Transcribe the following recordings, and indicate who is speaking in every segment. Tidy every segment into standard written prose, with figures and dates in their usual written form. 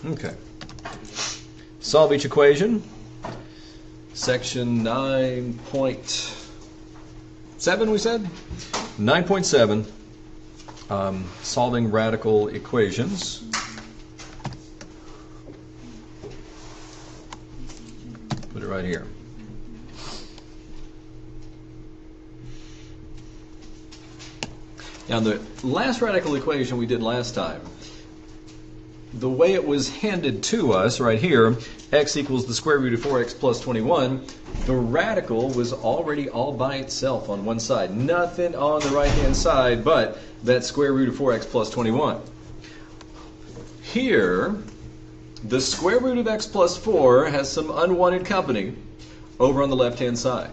Speaker 1: Okay. Solve each equation. Section 9.7, we said? 9.7, solving radical equations. Put it right here. Now, the last radical equation we did last time, the way it was handed to us right here, x equals the square root of 4x plus 21, the radical was already all by itself on one side. Nothing on the right-hand side but that square root of 4x plus 21. Here, the square root of x plus 4 has some unwanted company over on the left-hand side.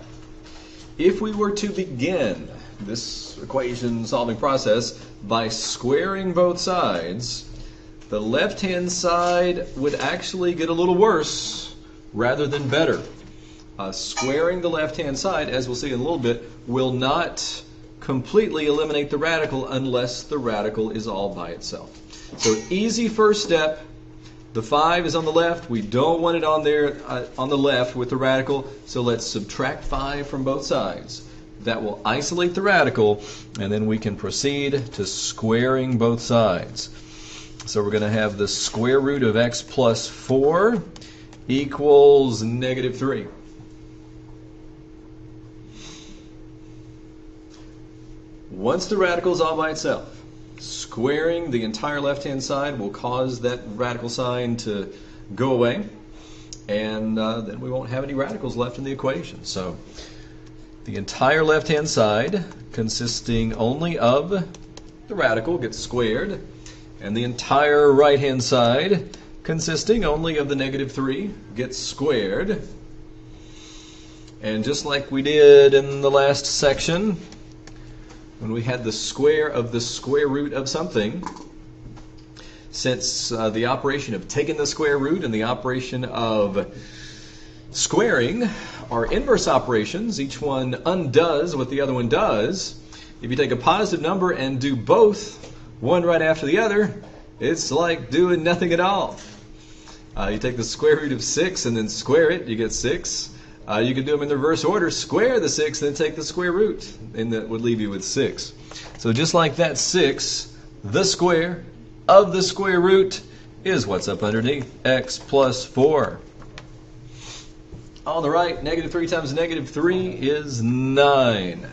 Speaker 1: If we were to begin this equation solving process by squaring both sides, the left-hand side would actually get a little worse rather than better. Squaring the left-hand side, as we'll see in a little bit, will not completely eliminate the radical unless the radical is all by itself. So easy first step. The 5 is on the left. We don't want it on there on the left with the radical, so let's subtract 5 from both sides. That will isolate the radical, and then we can proceed to squaring both sides. So we're going to have the square root of x plus 4 equals negative 3. Once the radical is all by itself, squaring the entire left-hand side will cause that radical sign to go away, and then we won't have any radicals left in the equation. So the entire left-hand side, consisting only of the radical, gets squared, and the entire right-hand side, consisting only of the negative 3, gets squared. And just like we did in the last section, when we had the square of the square root of something, since the operation of taking the square root and the operation of squaring are inverse operations, each one undoes what the other one does. If you take a positive number and do both, one right after the other, it's like doing nothing at all. You take the square root of 6 and then square it, you get 6. You can do them in the reverse order, square the 6, then take the square root, and that would leave you with 6. So just like that 6, the square of the square root is what's up underneath, x plus 4. On the right, negative 3 times negative 3 is 9.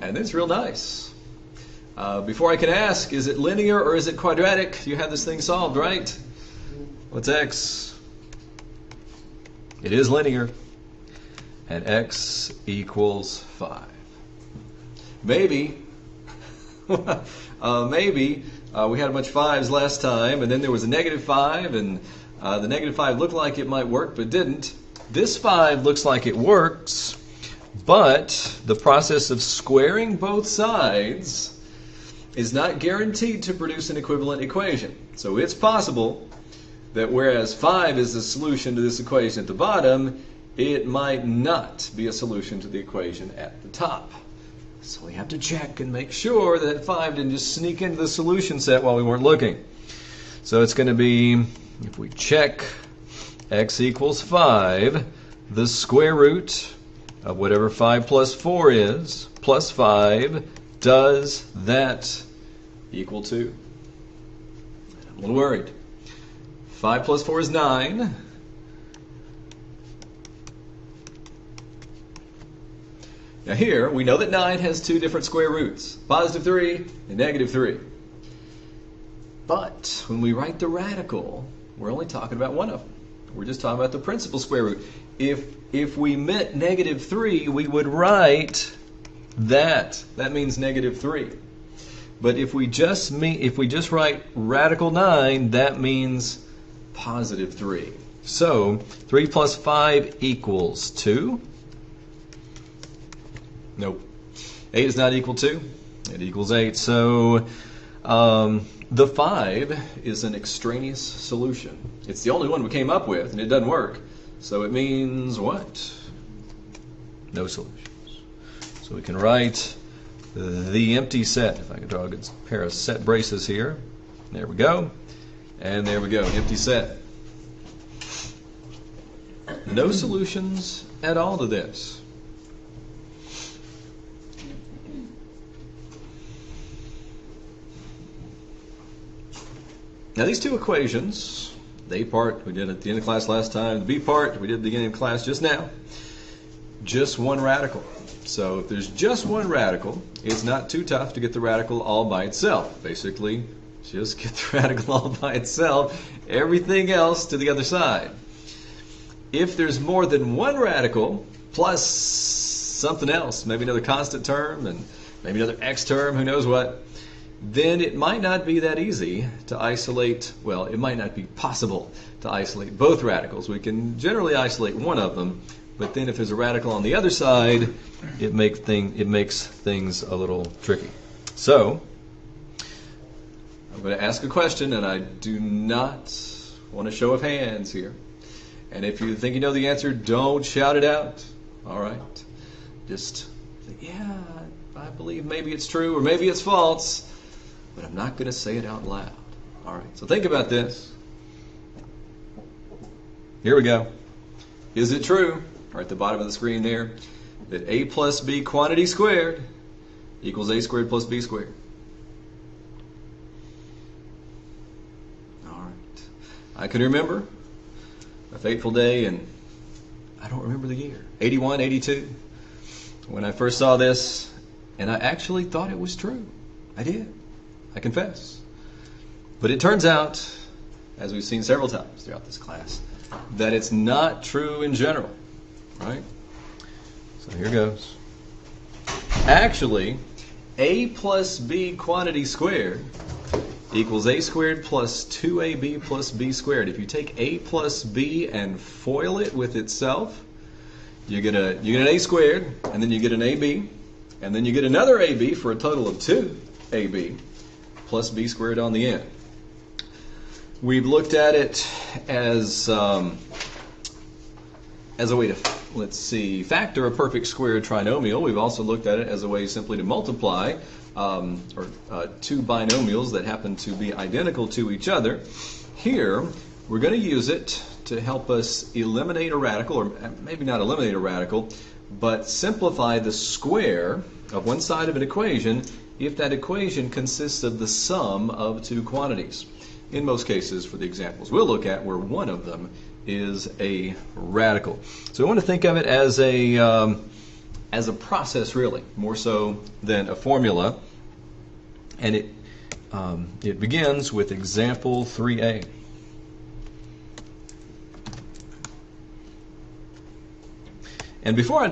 Speaker 1: And it's real nice. Before I can ask, is it linear or is it quadratic? You have this thing solved, right? What's x? It is linear, and x equals 5. Maybe, maybe we had a bunch of 5s last time, and then there was a negative 5, and the negative 5 looked like it might work, but didn't. This 5 looks like it works, but the process of squaring both sides is not guaranteed to produce an equivalent equation. So it's possible that whereas 5 is the solution to this equation at the bottom, it might not be a solution to the equation at the top. So we have to check and make sure that 5 didn't just sneak into the solution set while we weren't looking. So it's going to be, if we check x equals 5, the square root of whatever 5 plus 4 is, plus 5, does that equal 2? I'm a little worried. 5 plus 4 is 9. Now here, we know that 9 has two different square roots, positive 3 and negative 3. But when we write the radical, we're only talking about one of them. We're just talking about the principal square root. If we meant negative 3, we would write that. That means negative 3. But if we just write radical 9, that means positive 3. So 3 plus 5 equals 2. Nope. 8 is not equal to. It equals 8. So the 5 is an extraneous solution. It's the only one we came up with, and it doesn't work. So it means what? No solutions. So we can write the empty set. If I could draw a good pair of set braces here. There we go. And there we go, empty set. No solutions at all to this. Now these two equations, the A part we did at the end of class last time, the B part we did at the beginning of class just now, just one radical. So if there's just one radical, it's not too tough to get the radical all by itself. Basically, just get the radical all by itself, everything else to the other side. If there's more than one radical plus something else, maybe another constant term and maybe another x term, who knows what, then it might not be that easy to isolate, well, it might not be possible to isolate both radicals. We can generally isolate one of them, but then if there's a radical on the other side, it makes things a little tricky. So, I'm going to ask a question, and I do not want a show of hands here. And if you think you know the answer, don't shout it out. All right? Just think, yeah, I believe maybe it's true or maybe it's false, but I'm not going to say it out loud. All right, so think about this. Here we go. Is it true, right at the bottom of the screen there, that a plus b quantity squared equals a squared plus b squared? All right. I can remember a fateful day, and I don't remember the year, 81, 82, when I first saw this, and I actually thought it was true. I did. I confess. But it turns out, as we've seen several times throughout this class, that it's not true in general, right? So here goes. Actually, a plus b quantity squared equals a squared plus 2ab plus b squared. If you take a plus b and FOIL it with itself, you get an a squared, and then you get an ab, and then you get another ab for a total of 2ab plus b squared on the end. We've looked at it as a way to, factor a perfect square trinomial. We've also looked at it as a way simply to multiply two binomials that happen to be identical to each other. Here, we're going to use it to help us eliminate a radical, or maybe not eliminate a radical, but simplify the square of one side of an equation if that equation consists of the sum of two quantities. In most cases, for the examples we'll look at, where one of them is a radical. So we want to think of it as a process, really, more so than a formula. And it begins with example 3a. And before I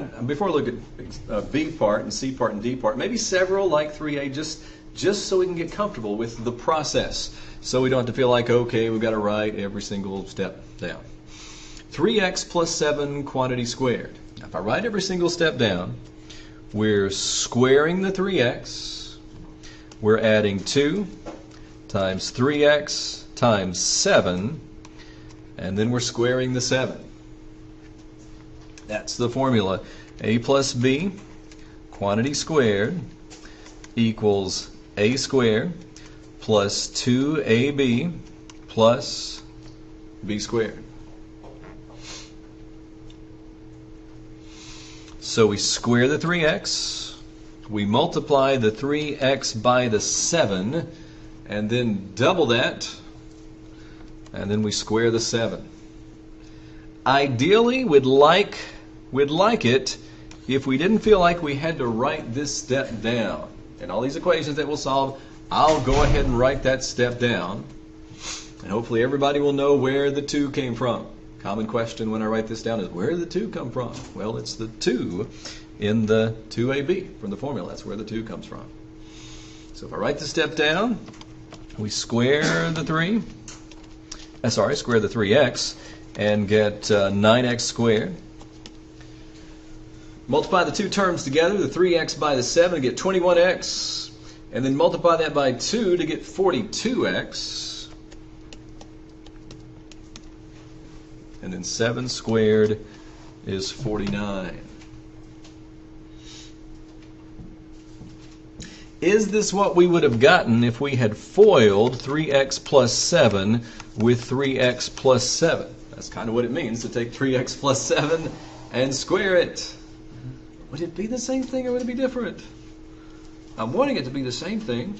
Speaker 1: look at B part and C part and D part, maybe several like 3a, just so we can get comfortable with the process, so we don't have to feel like, okay, we've got to write every single step down. 3x plus 7 quantity squared. Now, if I write every single step down, we're squaring the 3x. We're adding 2 times 3x times 7, and then we're squaring the 7. That's the formula. A plus b quantity squared equals a squared plus 2ab plus b squared. So we square the 3x, we multiply the 3x by the 7, and then double that, and then we square the 7. Ideally, we'd like it if we didn't feel like we had to write this step down. And all these equations that we'll solve, I'll go ahead and write that step down. And hopefully everybody will know where the 2 came from. Common question when I write this down is, where did the 2 come from? Well, it's the 2 in the 2ab from the formula. That's where the 2 comes from. So if I write the step down, we square the 3x and get 9x squared. Multiply the two terms together, the 3x by the 7 to get 21x, and then multiply that by 2 to get 42x. And then 7 squared is 49. is this what we would have gotten if we had FOILed 3x plus 7 with 3x plus 7? That's kind of what it means to take 3x plus 7 and square it. Would it be the same thing or would it be different? I'm wanting it to be the same thing.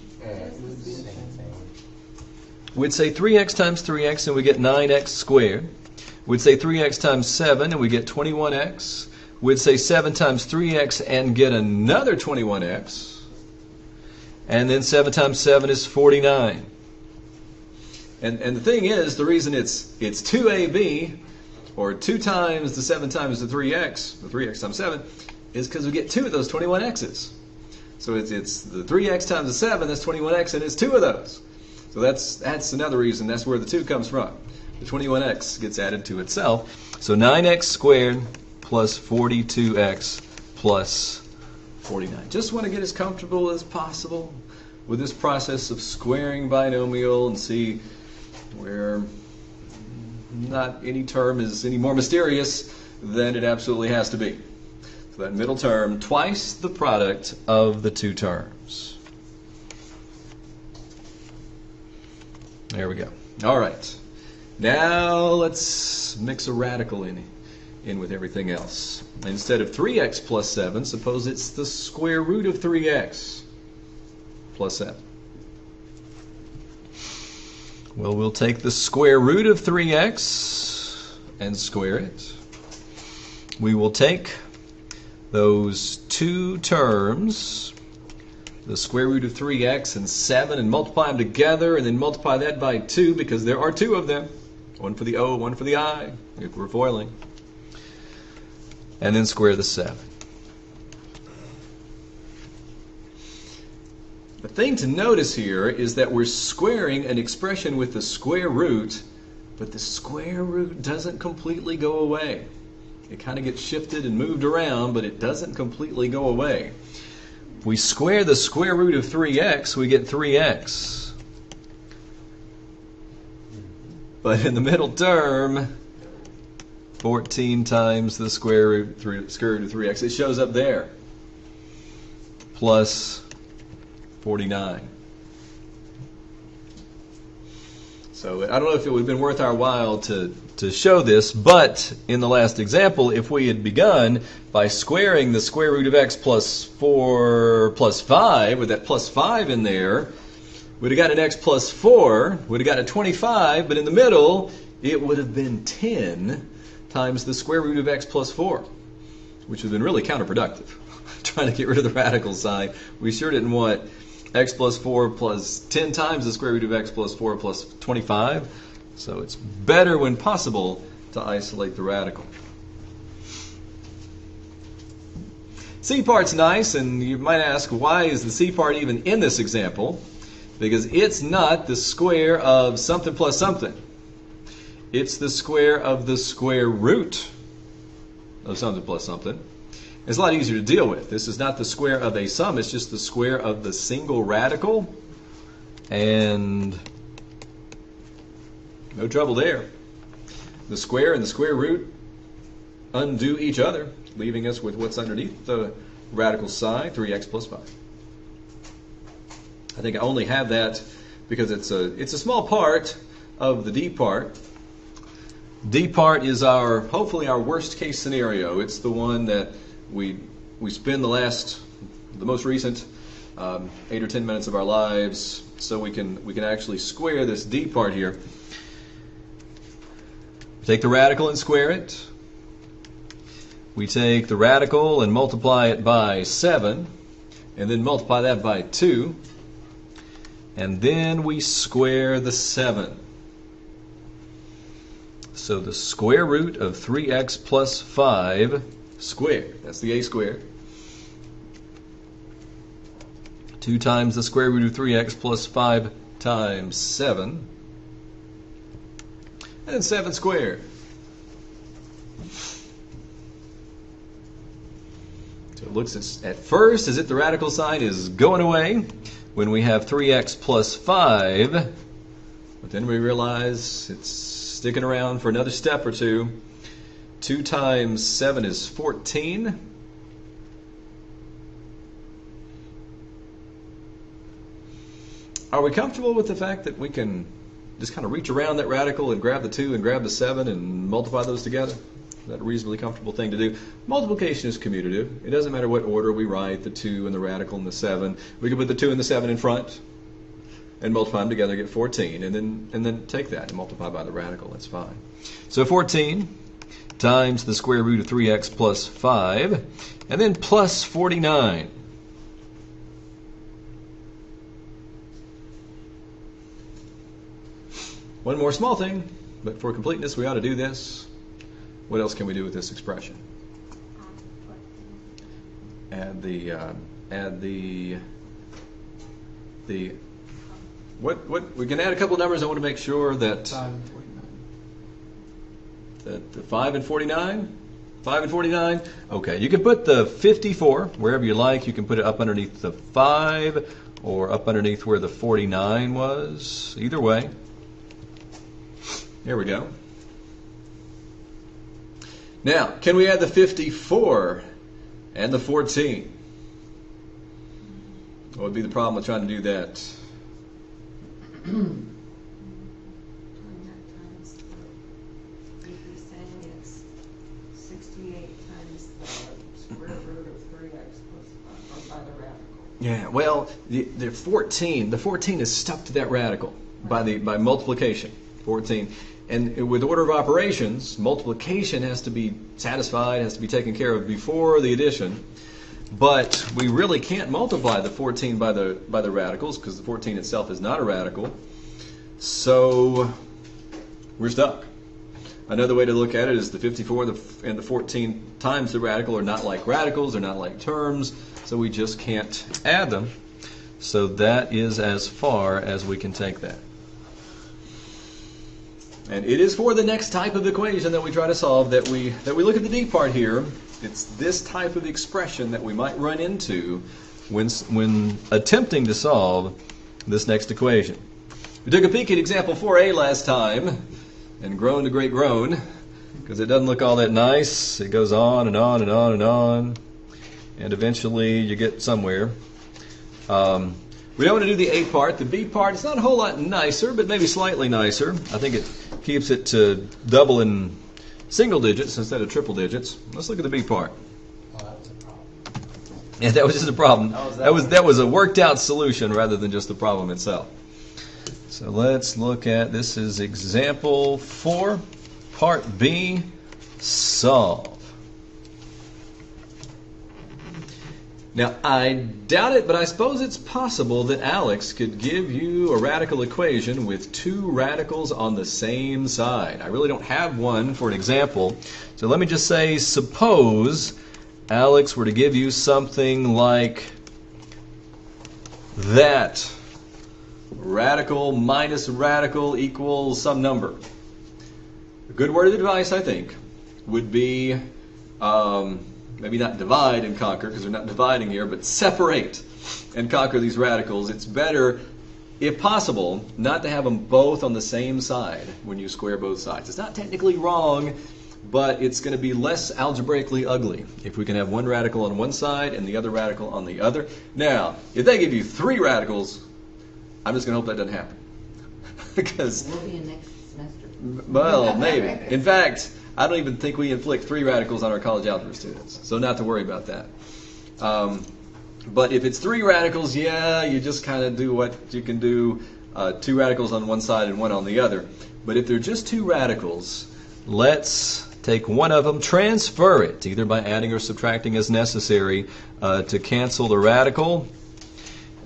Speaker 1: We'd say 3x times 3x and we get 9x squared. We'd say 3x times 7 and we get 21x. We'd say 7 times 3x and get another 21x. And then 7 times 7 is 49. And the thing is, the reason it's 2ab, or 2 times the 7 times the 3x, the 3x times 7, is because we get 2 of those 21x's. So it's the 3x times the 7, that's 21x, and it's 2 of those. So that's another reason, that's where the 2 comes from. The 21x gets added to itself. So 9x squared plus 42x plus 49. Just want to get as comfortable as possible with this process of squaring binomial and see where not any term is any more mysterious than it absolutely has to be. So that middle term, twice the product of the 2 terms. There we go. All right. Now let's mix a radical in with everything else. Instead of 3x plus 7, suppose it's the square root of 3x plus 7. Well, we'll take the square root of 3x and square it. We will take those 2 terms, the square root of 3x and 7, and multiply them together, and then multiply that by 2 because there are 2 of them. One for the O, one for the I, if we're foiling. And then square the 7. The thing to notice here is that we're squaring an expression with the square root, but the square root doesn't completely go away. It kind of gets shifted and moved around, but it doesn't completely go away. We square the square root of 3x, we get 3x. But in the middle term, 14 times the square root of 3x, it shows up there, plus 49. So I don't know if it would have been worth our while to show this, but in the last example, if we had begun by squaring the square root of x plus 4 plus 5, with that plus 5 in there, we'd have got an x plus 4, would have got a 25, but in the middle, it would have been 10 times the square root of x plus 4, which would have been really counterproductive. Trying to get rid of the radical sign. We sure didn't want x plus 4 plus 10 times the square root of x plus 4 plus 25. So it's better when possible to isolate the radical. C part's nice, and you might ask, why is the C part even in this example? Because it's not the square of something plus something. It's the square of the square root of something plus something. It's a lot easier to deal with. This is not the square of a sum, it's just the square of the single radical. And no trouble there. The square and the square root undo each other, leaving us with what's underneath the radical sign, 3x plus 5. I think I only have that because it's a small part of the D part. D part is hopefully our worst case scenario. It's the one that we spend the most recent 8 or 10 minutes of our lives so we can actually square this D part here. Take the radical and square it. We take the radical and multiply it by 7, and then multiply that by 2, and then we square the 7. So the square root of 3x plus 5 squared, that's the a squared, 2 times the square root of 3x plus 5 times 7, and 7 squared. So it looks at first as if the radical sign is going away when we have 3x plus 5, but then we realize it's sticking around for another step or two. 2 times 7 is 14. are we comfortable with the fact that we can just kind of reach around that radical and grab the 2 and grab the 7 and multiply those together? Is that a reasonably comfortable thing to do? Multiplication is commutative. It doesn't matter what order we write the 2 and the radical and the 7. We can put the 2 and the 7 in front and multiply them together to get 14, and then take that and multiply by the radical. That's fine. So 14 times the square root of 3x plus 5, and then plus 49. One more small thing, but for completeness we ought to do this. What else can we do with this expression? Add the what we can add a couple of numbers. I want to make sure that
Speaker 2: 5 and 49.
Speaker 1: That the 5 and 49. 5 and 49. Okay, you can put the 54 wherever you like. You can put it up underneath the 5 or up underneath where the 49 was. Either way. Here we go. Now, can we add the 54 and the 14? What would be the problem with trying to do that?
Speaker 3: 29 times the, if you're saying it's 68 times the square root of 3x plus 5, or by the radical.
Speaker 1: Yeah, well, the 14 is stuck to that radical by multiplication. 14. And with order of operations, multiplication has to be satisfied, has to be taken care of before the addition. But we really can't multiply the 14 by the radicals because the 14 itself is not a radical. So we're stuck. Another way to look at it is the 54 and the 14 times the radical are not like radicals, they're not like terms, so we just can't add them. So that is as far as we can take that. And it is for the next type of equation that we try to solve that we look at the D part here. It's this type of expression that we might run into when attempting to solve this next equation. We took a peek at example 4a last time and groaned a great groan because it doesn't look all that nice. It goes on and on and on and on, and eventually you get somewhere. We don't want to do the A part. The B part, it's not a whole lot nicer, but maybe slightly nicer. I think it keeps it to double in single digits instead of triple digits. Let's look at the B part.
Speaker 2: Oh, that was a problem.
Speaker 1: Yeah, that was just a problem. That was a worked out solution rather than just the problem itself. So let's look at, this is example 4, part B, solve. Now, I doubt it, but I suppose it's possible that Alex could give you a radical equation with 2 radicals on the same side. I really don't have one for an example. So let me just say, suppose Alex were to give you something like that. Radical minus radical equals some number. A good word of advice, I think, would be maybe not divide and conquer, because we're not dividing here, but separate and conquer these radicals. It's better, if possible, not to have them both on the same side when you square both sides. It's not technically wrong, but it's going to be less algebraically ugly if we can have one radical on one side and the other radical on the other. Now, if they give you 3 radicals, I'm just going to hope that doesn't happen. Because,
Speaker 3: Will be in next semester.
Speaker 1: well, maybe. In fact, I don't even think we inflict 3 radicals on our college algebra students, so not to worry about that. But if it's 3 radicals, yeah, you just kind of do what you can do, 2 radicals on one side and 1 on the other. But if they're just 2 radicals, let's take one of them, transfer it, either by adding or subtracting as necessary, to cancel the radical.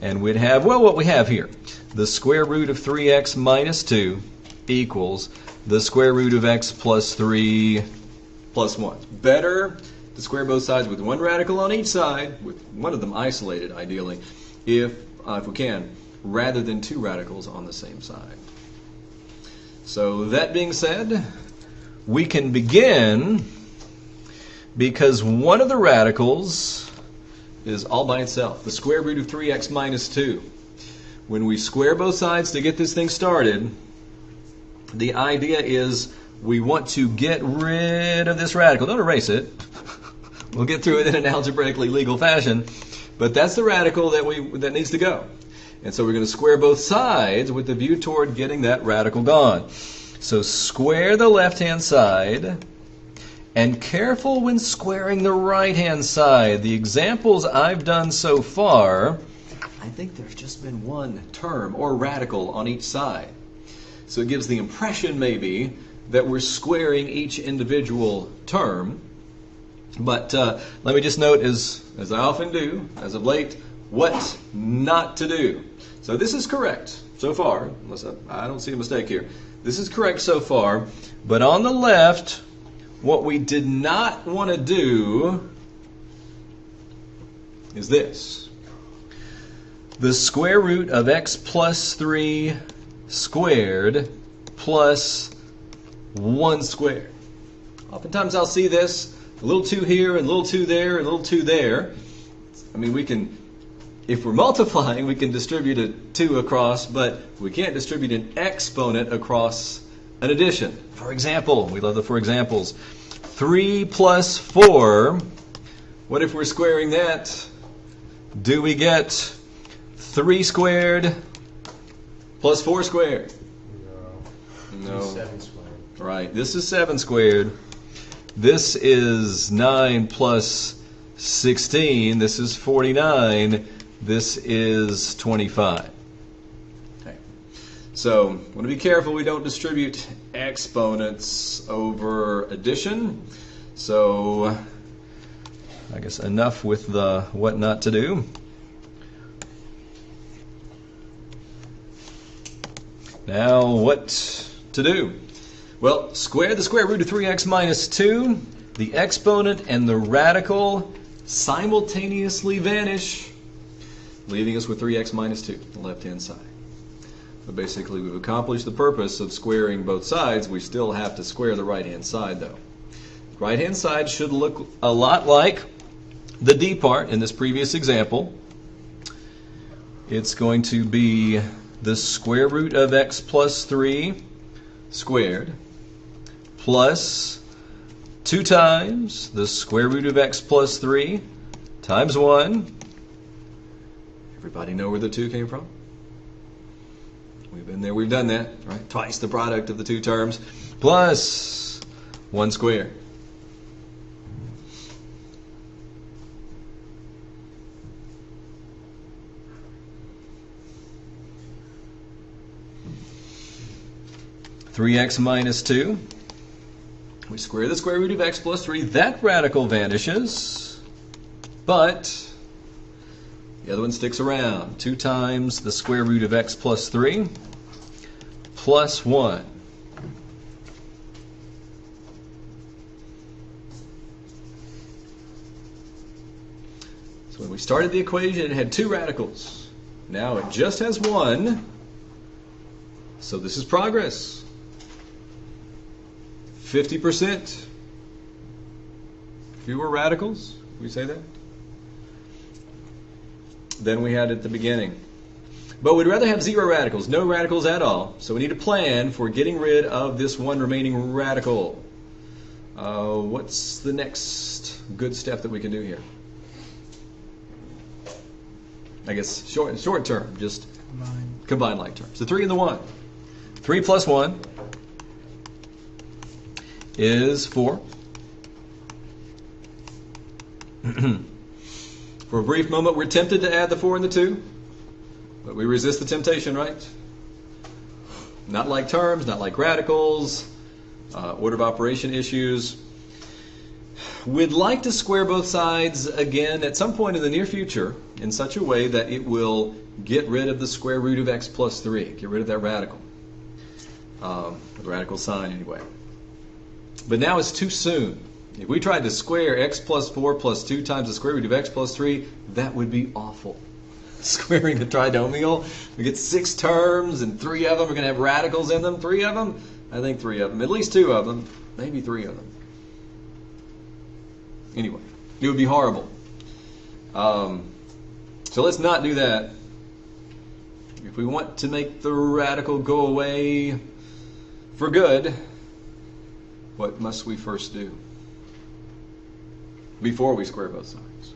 Speaker 1: And we'd have, well, what we have here, the square root of 3x minus 2 equals the square root of x plus 3 plus 1. Better to square both sides with 1 radical on each side, with one of them isolated ideally, if we can, rather than 2 radicals on the same side. So that being said, we can begin because one of the radicals is all by itself, the square root of 3x minus 2. When we square both sides to get this thing started, the idea is we want to get rid of this radical. Don't erase it. We'll get through it in an algebraically legal fashion. But that's the radical that needs to go. And so we're going to square both sides with the view toward getting that radical gone. So square the left-hand side, and careful when squaring the right-hand side. The examples I've done so far, I think there's just been one term or radical on each side. So it gives the impression maybe that we're squaring each individual term. But let me just note, as I often do, as of late, what not to do. So this is correct so far, unless I don't see a mistake here. This is correct so far, but on the left, what we did not want to do is this. The square root of x plus 3 squared plus 1 squared. Oftentimes I'll see this, a little 2 here, and a little 2 there, and a little 2 there. I mean, we can, if we're multiplying, we can distribute a 2 across, but we can't distribute an exponent across an addition. For example, we love the for examples. 3 plus 4, what if we're squaring that? Do we get 3 squared plus 4 squared? No.
Speaker 2: 7 squared.
Speaker 1: Right, this is 7 squared. This is 9 plus 16. This is 49. This is 25. Okay. So, want to be careful we don't distribute exponents over addition. So, I guess enough with the what not to do. Now, what to do? Well, square the square root of 3x minus 2. The exponent and the radical simultaneously vanish, leaving us with 3x minus 2, the left-hand side. But basically, we've accomplished the purpose of squaring both sides. We still have to square the right-hand side, though. The right-hand side should look a lot like the D part in this previous example. It's going to be the square root of x plus 3 squared plus 2 times the square root of x plus 3 times 1. Everybody know where the 2 came from? We've been there, we've done that, right? Twice the product of the two terms, plus 1 squared. Three x minus 2. We square the square root of x plus 3. That radical vanishes, but the other one sticks around. 2 times the square root of x plus 3 plus 1. So when we started the equation, it had 2 radicals. Now it just has 1. So this is progress. 50% fewer radicals, we say that, than we had at the beginning. But we'd rather have 0 radicals, no radicals at all. So we need a plan for getting rid of this one remaining radical. What's the next good step that we can do here? I guess short term, just combine like terms. The 3 and the 1. 3 plus 1 is 4. For a brief moment, we're tempted to add the 4 and the 2, but we resist the temptation, right? Not like terms, not like radicals, order of operation issues. We'd like to square both sides again at some point in the near future in such a way that it will get rid of the square root of x plus 3, get rid of that radical, the radical sign anyway. But now it's too soon. If we tried to square x plus 4 plus 2 times the square root of x plus 3, that would be awful. Squaring the trinomial, we get 6 terms and 3 of them are going to have radicals in them. 3 of them? I think 3 of them. At least 2 of them. Maybe 3 of them. Anyway, it would be horrible. So let's not do that. If we want to make the radical go away for good, what must we first do before we square both sides?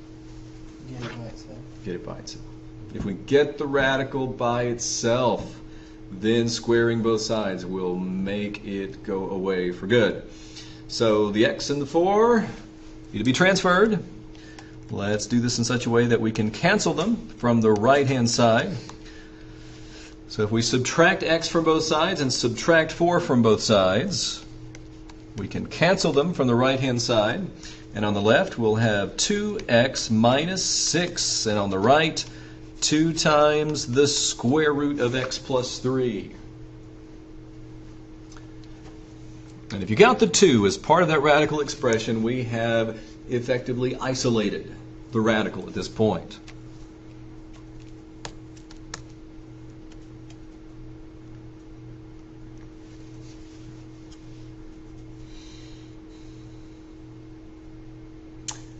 Speaker 2: Get it by itself.
Speaker 1: Get it by itself. If we get the radical by itself, then squaring both sides will make it go away for good. So the x and the 4 need to be transferred. Let's do this in such a way that we can cancel them from the right-hand side. So if we subtract x from both sides and subtract 4 from both sides, we can cancel them from the right-hand side. And on the left, we'll have 2x minus 6. And on the right, 2 times the square root of x plus 3. And if you count the 2 as part of that radical expression, we have effectively isolated the radical at this point.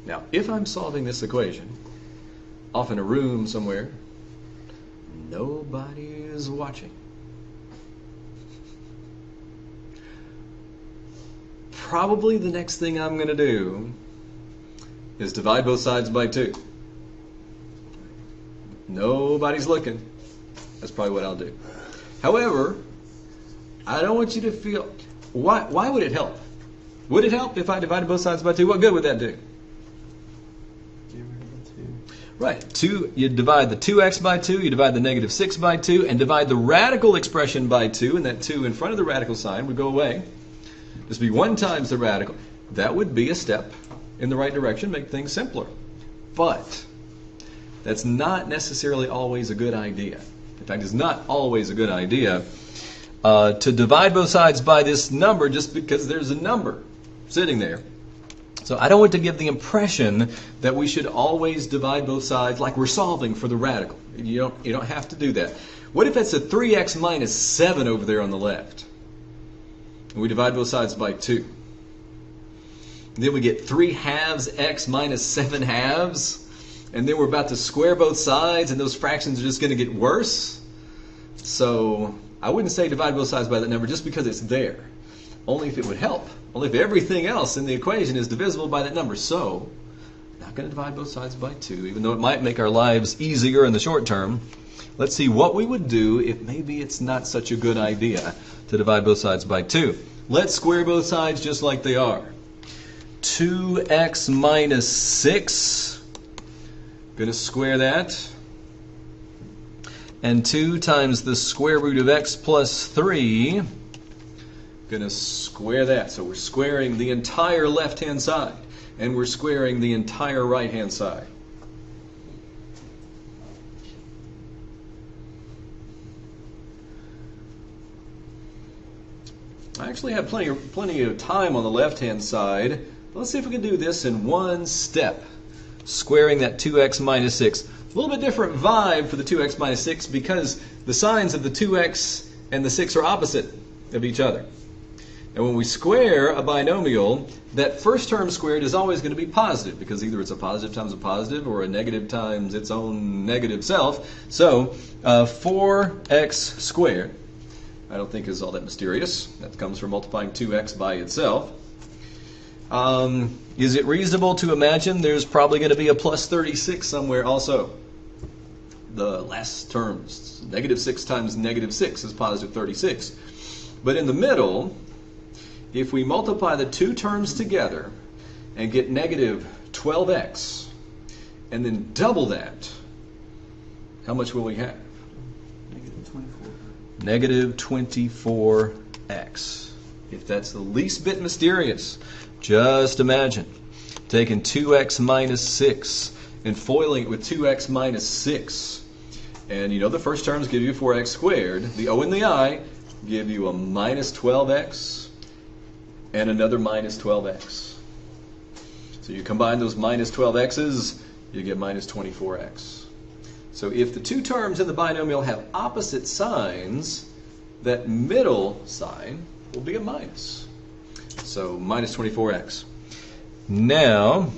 Speaker 1: Now, if I'm solving this equation off in a room somewhere, nobody is watching, probably the next thing I'm going to do is divide both sides by 2. Nobody's looking. That's probably what I'll do. However, I don't want you to feel... Why would it help? Would it help if I divided both sides by 2? What good would that do?
Speaker 2: Get rid of the 2.
Speaker 1: Right. 2, you divide the 2x by 2, you divide the negative 6 by 2, and divide the radical expression by 2, and that 2 in front of the radical sign would go away. This would be 1 times the radical. That would be a step in the right direction, make things simpler. But that's not necessarily always a good idea. In fact, it's not always a good idea to divide both sides by this number just because there's a number sitting there. So I don't want to give the impression that we should always divide both sides like we're solving for the radical. You don't have to do that. What if it's a 3x minus 7 over there on the left? And we divide both sides by 2. And then we get 3 halves x minus 7 halves. And then we're about to square both sides, and those fractions are just going to get worse. So I wouldn't say divide both sides by that number just because it's there. Only if it would help. Only if everything else in the equation is divisible by that number. So I'm not going to divide both sides by 2, even though it might make our lives easier in the short term. Let's see what we would do if maybe it's not such a good idea to divide both sides by 2. Let's square both sides just like they are. 2x minus 6. Going to square that. And 2 times the square root of x plus 3. Going to square that. So we're squaring the entire left-hand side. And we're squaring the entire right-hand side. I actually have plenty of time on the left-hand side. Let's see if we can do this in one step. Squaring that 2x minus 6. A little bit different vibe for the 2x minus 6 because the signs of the 2x and the 6 are opposite of each other. And when we square a binomial, that first term squared is always going to be positive because either it's a positive times a positive or a negative times its own negative self. So 4x squared, I don't think is all that mysterious. That comes from multiplying 2x by itself. Is it reasonable to imagine there's probably going to be a plus 36 somewhere also? The last terms, negative 6 times negative 6 is positive 36. But in the middle, if we multiply the two terms together and get negative 12x, and then double that, how much will we have?
Speaker 2: Negative 24.
Speaker 1: Negative 24x. If that's the least bit mysterious, just imagine taking 2x minus 6 and foiling it with 2x minus 6. And you know the first terms give you 4x squared. The o and the I give you a minus 12x and another minus 12x. So you combine those minus 12x's, you get minus 24x. So if the two terms in the binomial have opposite signs, that middle sign will be a minus. So minus 24x. Now,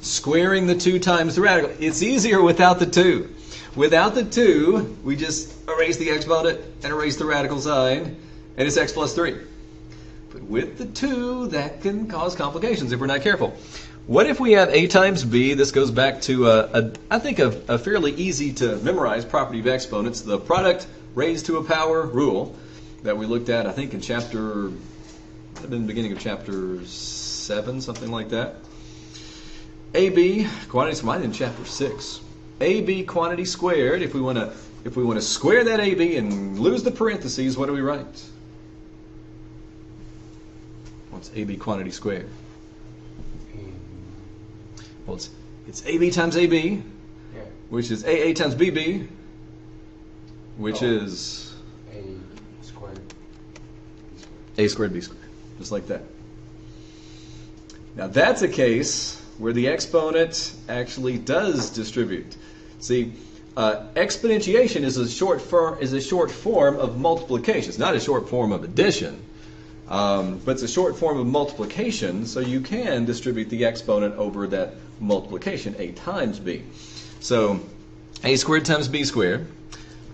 Speaker 1: squaring the 2 times the radical. It's easier without the 2. Without the 2, we just erase the exponent and erase the radical sign, and it's x plus 3. But with the 2, that can cause complications if we're not careful. What if we have a times b? This goes back to, I think, a fairly easy to memorize property of exponents, the product raised to a power rule that we looked at, I think, in chapter, might have been the beginning of chapter 7, something like that. AB, quantities might in chapter 6. AB quantity squared, if we want to square that AB and lose the parentheses, what do we write? What's AB quantity squared? Well, it's AB times AB,
Speaker 4: Yeah.
Speaker 1: which is AA times BB, which is
Speaker 4: A squared. B squared.
Speaker 1: A squared B squared, just like that. Now that's a case where the exponent actually does distribute. See, exponentiation is a short form of multiplication. It's not a short form of addition. But it's a short form of multiplication, so you can distribute the exponent over that multiplication, a times b. So a squared times b squared.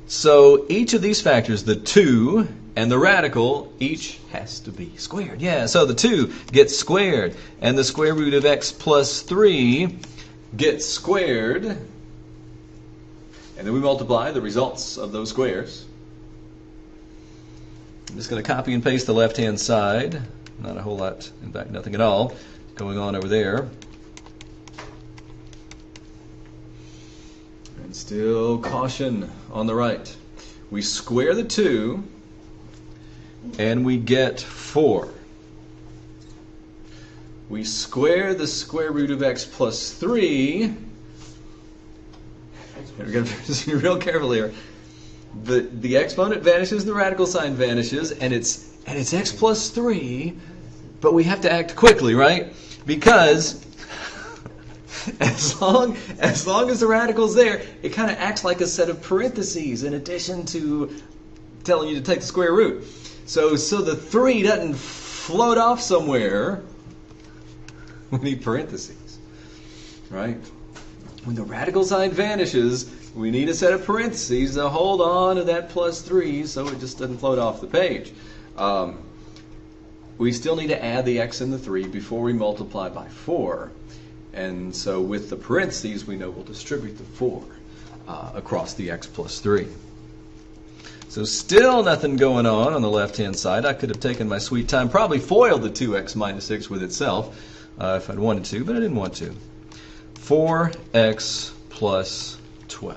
Speaker 1: So each of these factors, the 2 and the radical, each has to be squared. Yeah, so the 2 gets squared, and the square root of x plus 3 gets squared. And then we multiply the results of those squares. I'm just going to copy and paste the left-hand side. Not a whole lot, in fact, nothing at all going on over there. And still caution on the right. We square the 2, and we get 4. We square the square root of x plus 3. We're going to be real careful here. The exponent vanishes, the radical sign vanishes, and it's x plus 3, but we have to act quickly, right? Because as long as the radical's there, it kind of acts like a set of parentheses in addition to telling you to take the square root. So the 3 doesn't float off somewhere. We need parentheses, right? When the radical sign vanishes, we need a set of parentheses to hold on to that plus 3 so it just doesn't float off the page. We still need to add the x and the 3 before we multiply by 4. And so with the parentheses, we know we'll distribute the 4 across the x plus 3. So still nothing going on the left-hand side. I could have taken my sweet time, probably foiled the 2x minus 6 with itself if I'd wanted to, but I didn't want to. 4x plus 12.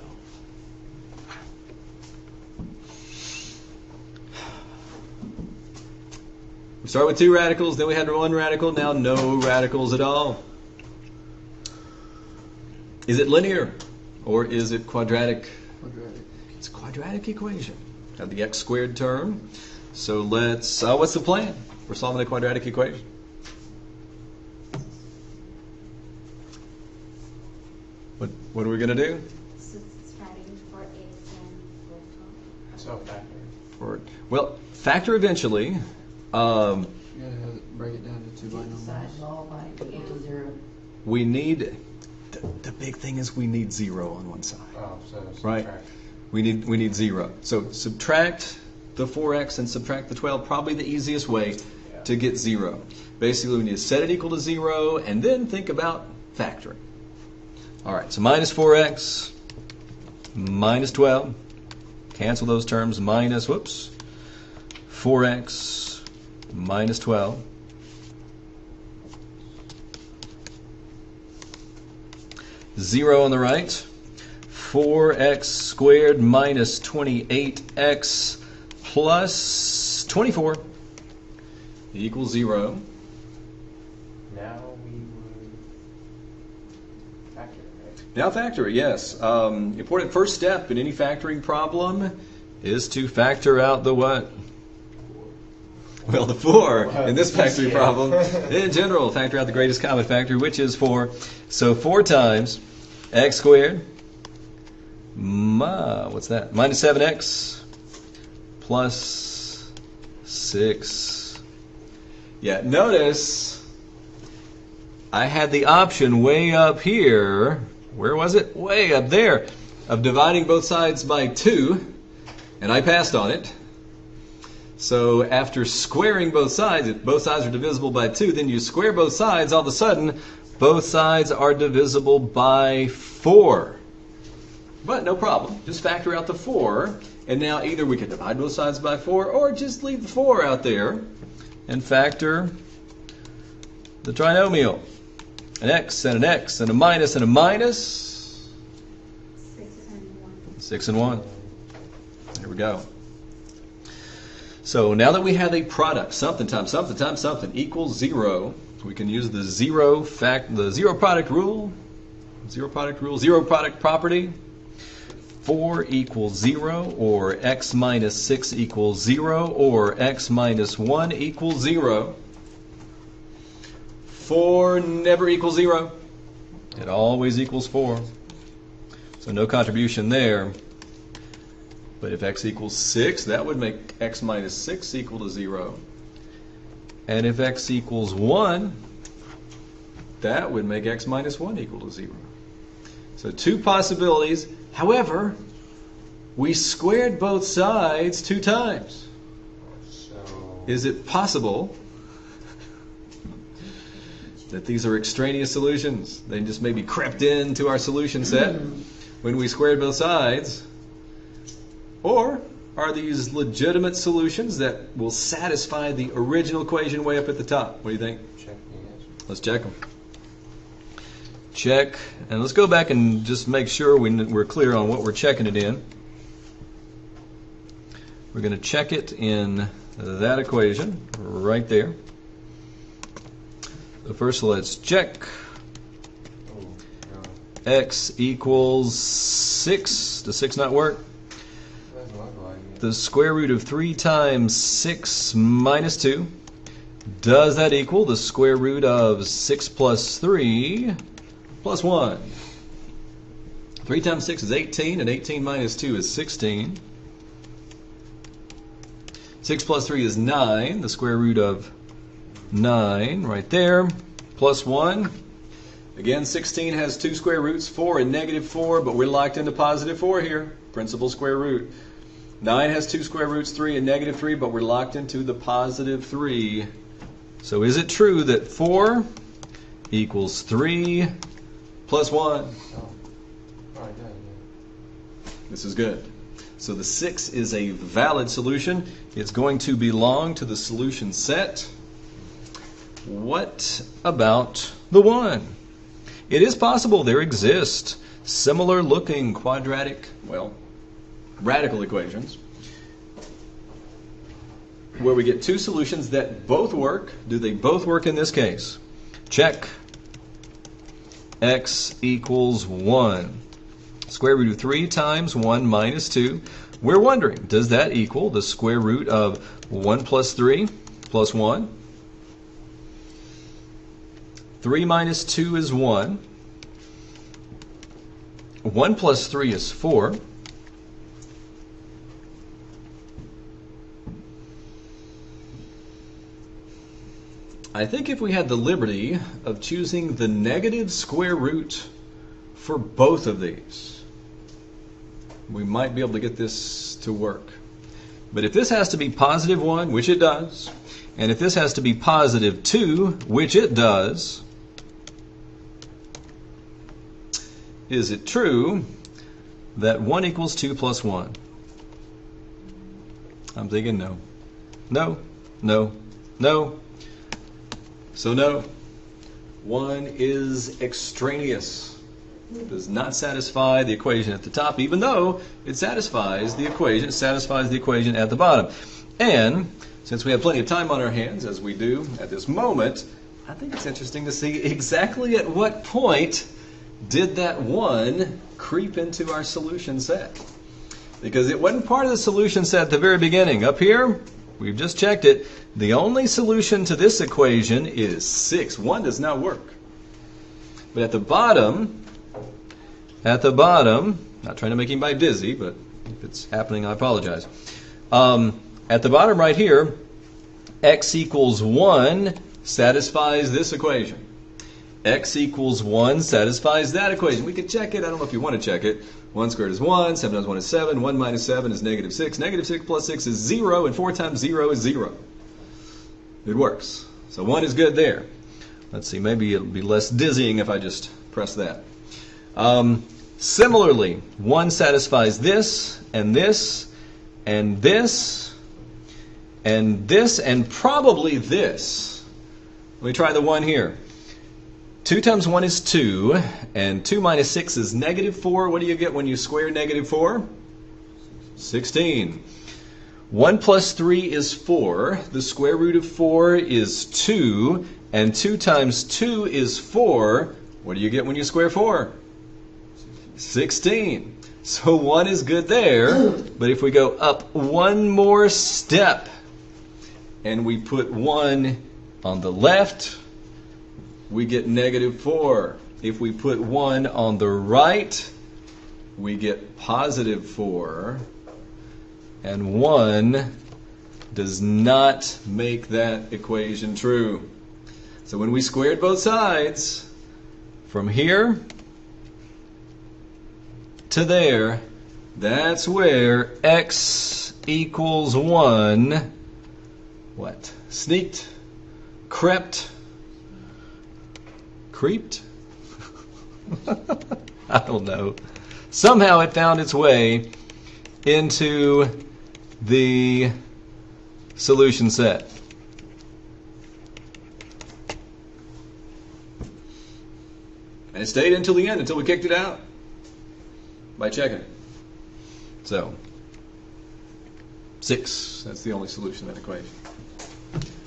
Speaker 1: We start with 2 radicals, then we had 1 radical, now no radicals at all. Is it linear or is it quadratic?
Speaker 2: Quadratic.
Speaker 1: It's a quadratic equation. Have the x squared term. So let's, what's the plan for solving a quadratic equation? What are we going to do?
Speaker 5: Subtracting 4x and 4.
Speaker 4: So factor.
Speaker 1: Well, factor eventually.
Speaker 2: You gotta break it down to 2
Speaker 3: Take the
Speaker 2: binomials.
Speaker 3: sides all by equal to 0.
Speaker 1: We need, the big thing is we need 0 on one side.
Speaker 4: Oh, so
Speaker 1: Right.
Speaker 4: subtract.
Speaker 1: We need 0. So subtract the 4x and subtract the 12, probably the easiest way to get 0. Basically, we need to set it equal to 0 and then think about factoring. All right, so minus 4x, minus 12. Cancel those terms. Minus, 4x minus 12. Zero on the right. 4x squared minus 28x plus 24 equals 0.
Speaker 4: Now we would factor, right?
Speaker 1: Now factor it, yes. Important first step in any factoring problem is to factor out the what? Well, the 4 in this factoring problem. In general, factor out the greatest common factor, which is 4. So 4 times x squared, what's that? Minus 7x plus 6. Yeah, notice I had the option way up here. Where was it? Way up there. Of dividing both sides by 2, and I passed on it. So after squaring both sides, if both sides are divisible by 2, then you square both sides, all of a sudden Both sides are divisible by 4. But no problem. Just factor out the 4. And now either we can divide both sides by 4 or just leave the 4 out there and factor the trinomial. An x and an x and a minus and a minus.
Speaker 5: 6 and 1.
Speaker 1: 6 and 1. Here we go. So now that we have a product, something times something times something equals 0, we can use the zero product rule, zero product property. 4 equals 0, or x minus 6 equals 0, or x minus 1 equals 0. 4 never equals 0. It always equals 4. So no contribution there. But if x equals 6, that would make x minus 6 equal to 0. And if x equals 1, that would make x minus 1 equal to 0. So 2 possibilities. However, we squared both sides 2 times.
Speaker 4: So
Speaker 1: Is it possible that these are extraneous solutions? They just maybe crept into our solution set when we squared both sides? Or are these legitimate solutions that will satisfy the original equation way up at the top? What do you think?
Speaker 4: check the answer.
Speaker 1: Let's check them. Check, and let's go back and just make sure we're clear on what we're checking it in. We're going to check it in that equation right there. So first, let's check.
Speaker 4: Oh, no.
Speaker 1: X equals 6. Does 6 not work?
Speaker 4: Doesn't look like it.
Speaker 1: The square root of 3 times 6 minus 2. Does that equal the square root of 6 plus 3 plus 1? 3 times 6 is 18, and 18 minus 2 is 16. 6 plus 3 is 9, the square root of 9 right there, plus 1. Again, 16 has 2 square roots, 4 and negative 4, but we're locked into positive 4 here, principal square root. 9 has 2 square roots, 3 and negative 3, but we're locked into the positive 3. So is it true that 4 equals 3 plus 1?
Speaker 4: Oh, right, yeah.
Speaker 1: This is good. So the 6 is a valid solution. It's going to belong to the solution set. What about the 1? It is possible there exist similar looking quadratic, radical equations where we get 2 solutions that both work. Do they both work in this case? Check. X equals 1. Square root of 3 times 1 minus 2. We're wondering, does that equal the square root of 1 plus 3 plus 1? 3 minus 2 is 1. 1 plus 3 is 4. I think if we had the liberty of choosing the negative square root for both of these, we might be able to get this to work. But if this has to be positive 1, which it does, and if this has to be positive 2, which it does, is it true that 1 equals 2 plus 1? I'm thinking no. No, no, no. So no, 1 is extraneous. It does not satisfy the equation at the top, even though it satisfies the equation. It satisfies the equation at the bottom. And since we have plenty of time on our hands, as we do at this moment, I think it's interesting to see exactly at what point did that 1 creep into our solution set. Because it wasn't part of the solution set at the very beginning. Up here, we've just checked it. The only solution to this equation is 6. 1 does not work. But at the bottom, not trying to make anybody dizzy, but if it's happening, I apologize. At the bottom right here, x equals 1 satisfies this equation. X equals 1 satisfies that equation. We could check it. I don't know if you want to check it. 1 squared is 1, 7 times 1 is 7, 1 minus 7 is negative 6, negative 6 plus 6 is 0, and 4 times 0 is 0. It works. So 1 is good there. Let's see, maybe it'll be less dizzying if I just press that. Similarly, 1 satisfies this, and this, and this, and this, and probably this. Let me try the 1 here. 2 times 1 is 2, and 2 minus 6 is negative 4. What do you get when you square negative 4? 16. 1 plus 3 is 4. The square root of 4 is 2, and 2 times 2 is 4. What do you get when you square 4? 16. So 1 is good there, but if we go up one more step and we put 1 on the left, we get negative 4. If we put 1 on the right, we get positive 4. And 1 does not make that equation true. So when we squared both sides, from here to there, that's where x equals 1, what? Sneaked? Crept? Creeped? I don't know. Somehow it found its way into the solution set. And it stayed until the end, until we kicked it out by checking it. So, 6, that's the only solution to that equation.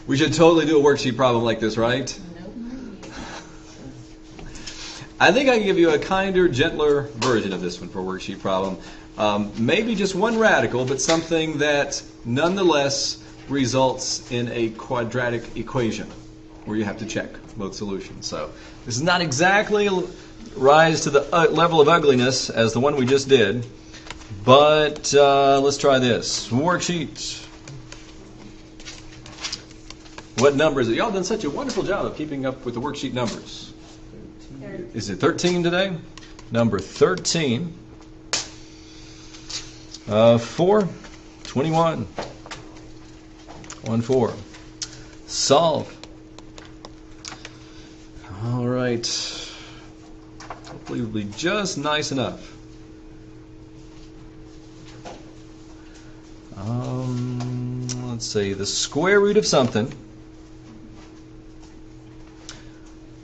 Speaker 1: We should totally do a worksheet problem like this, right? I think I can give you a kinder, gentler version of this one for a worksheet problem. Maybe just one radical, but something that nonetheless results in a quadratic equation where you have to check both solutions. So this is not exactly rise to the level of ugliness as the one we just did, but let's try this. Worksheet. What number is it? Y'all done such a wonderful job of keeping up with the worksheet numbers.
Speaker 3: 13.
Speaker 1: Is it 13 today? Number 13. 4, 21. 1, 4. Solve. All right. Hopefully it'll be just nice enough. Let's see. The square root of something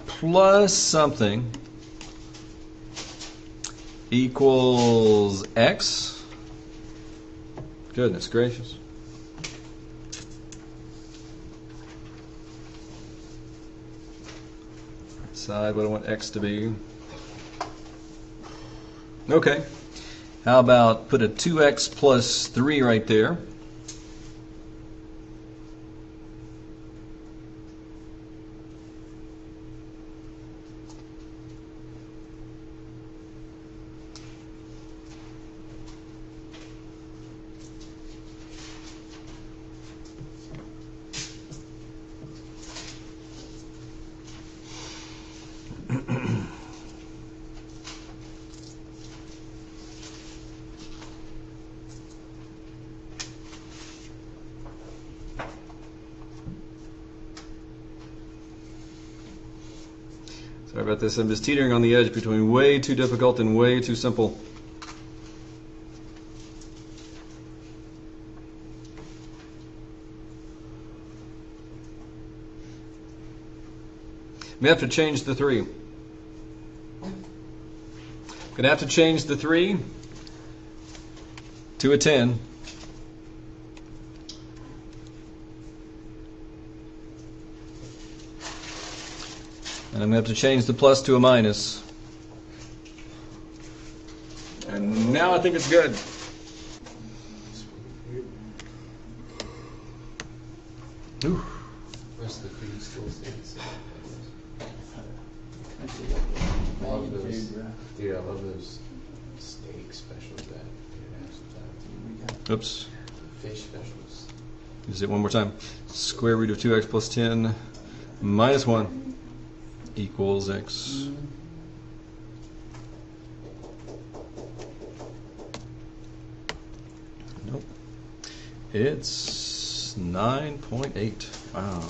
Speaker 1: plus something equals x. Goodness gracious. Decide what I want x to be. Okay. How about put a 2x plus 3 right there. Sorry about this. I'm just teetering on the edge between way too difficult and way too simple. We have to change the 3. Gonna have to change the 3 to a 10. And I'm going to have to change the plus to a minus. And now I think it's good. Ooh.
Speaker 4: Rest of the food still stays the same. I love those. Dude, I love those steak specials that we have.
Speaker 1: Oops.
Speaker 4: Fish specials.
Speaker 1: Use it one more time. Square root of 2x plus 10 minus 1 equals x. Nope. It's 9.8. Wow.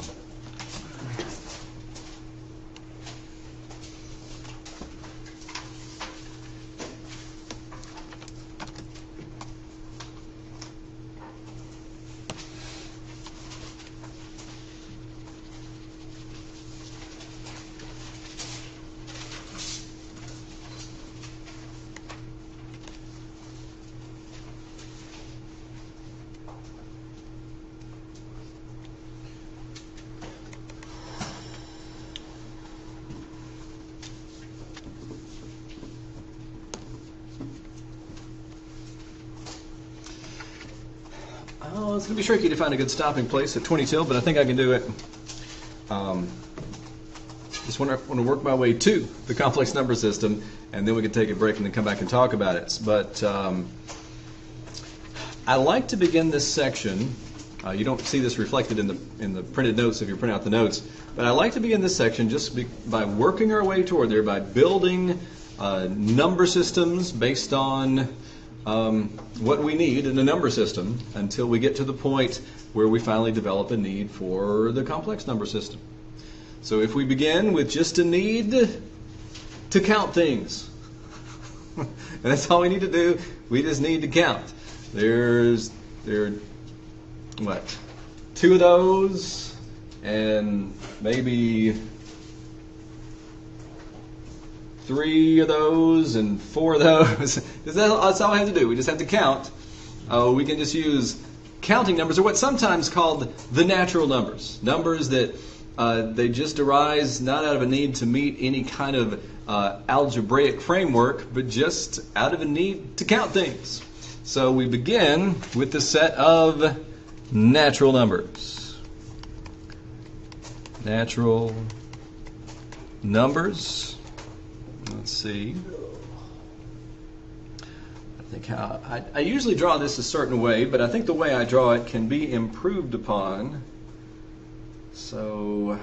Speaker 1: Well, it's going to be tricky to find a good stopping place at 20 till, but I think I can do it. Just want to work my way to the complex number system, and then we can take a break and then come back and talk about it. But I like to begin this section. You don't see this reflected in the printed notes if you print out the notes, but I like to begin this section just by working our way toward there, by building number systems based on what we need in a number system until we get to the point where we finally develop a need for the complex number system. So if we begin with just a need to count things, and that's all we need to do, we just need to count. There are what? 2 of those, and maybe 3 of those, and 4 of those. That's all we have to do. We just have to count. We can just use counting numbers, or what's sometimes called the natural numbers. Numbers that they just arise not out of a need to meet any kind of algebraic framework, but just out of a need to count things. So we begin with the set of natural numbers. Natural numbers. Let's see. I usually draw this a certain way, but I think the way I draw it can be improved upon. So, I'm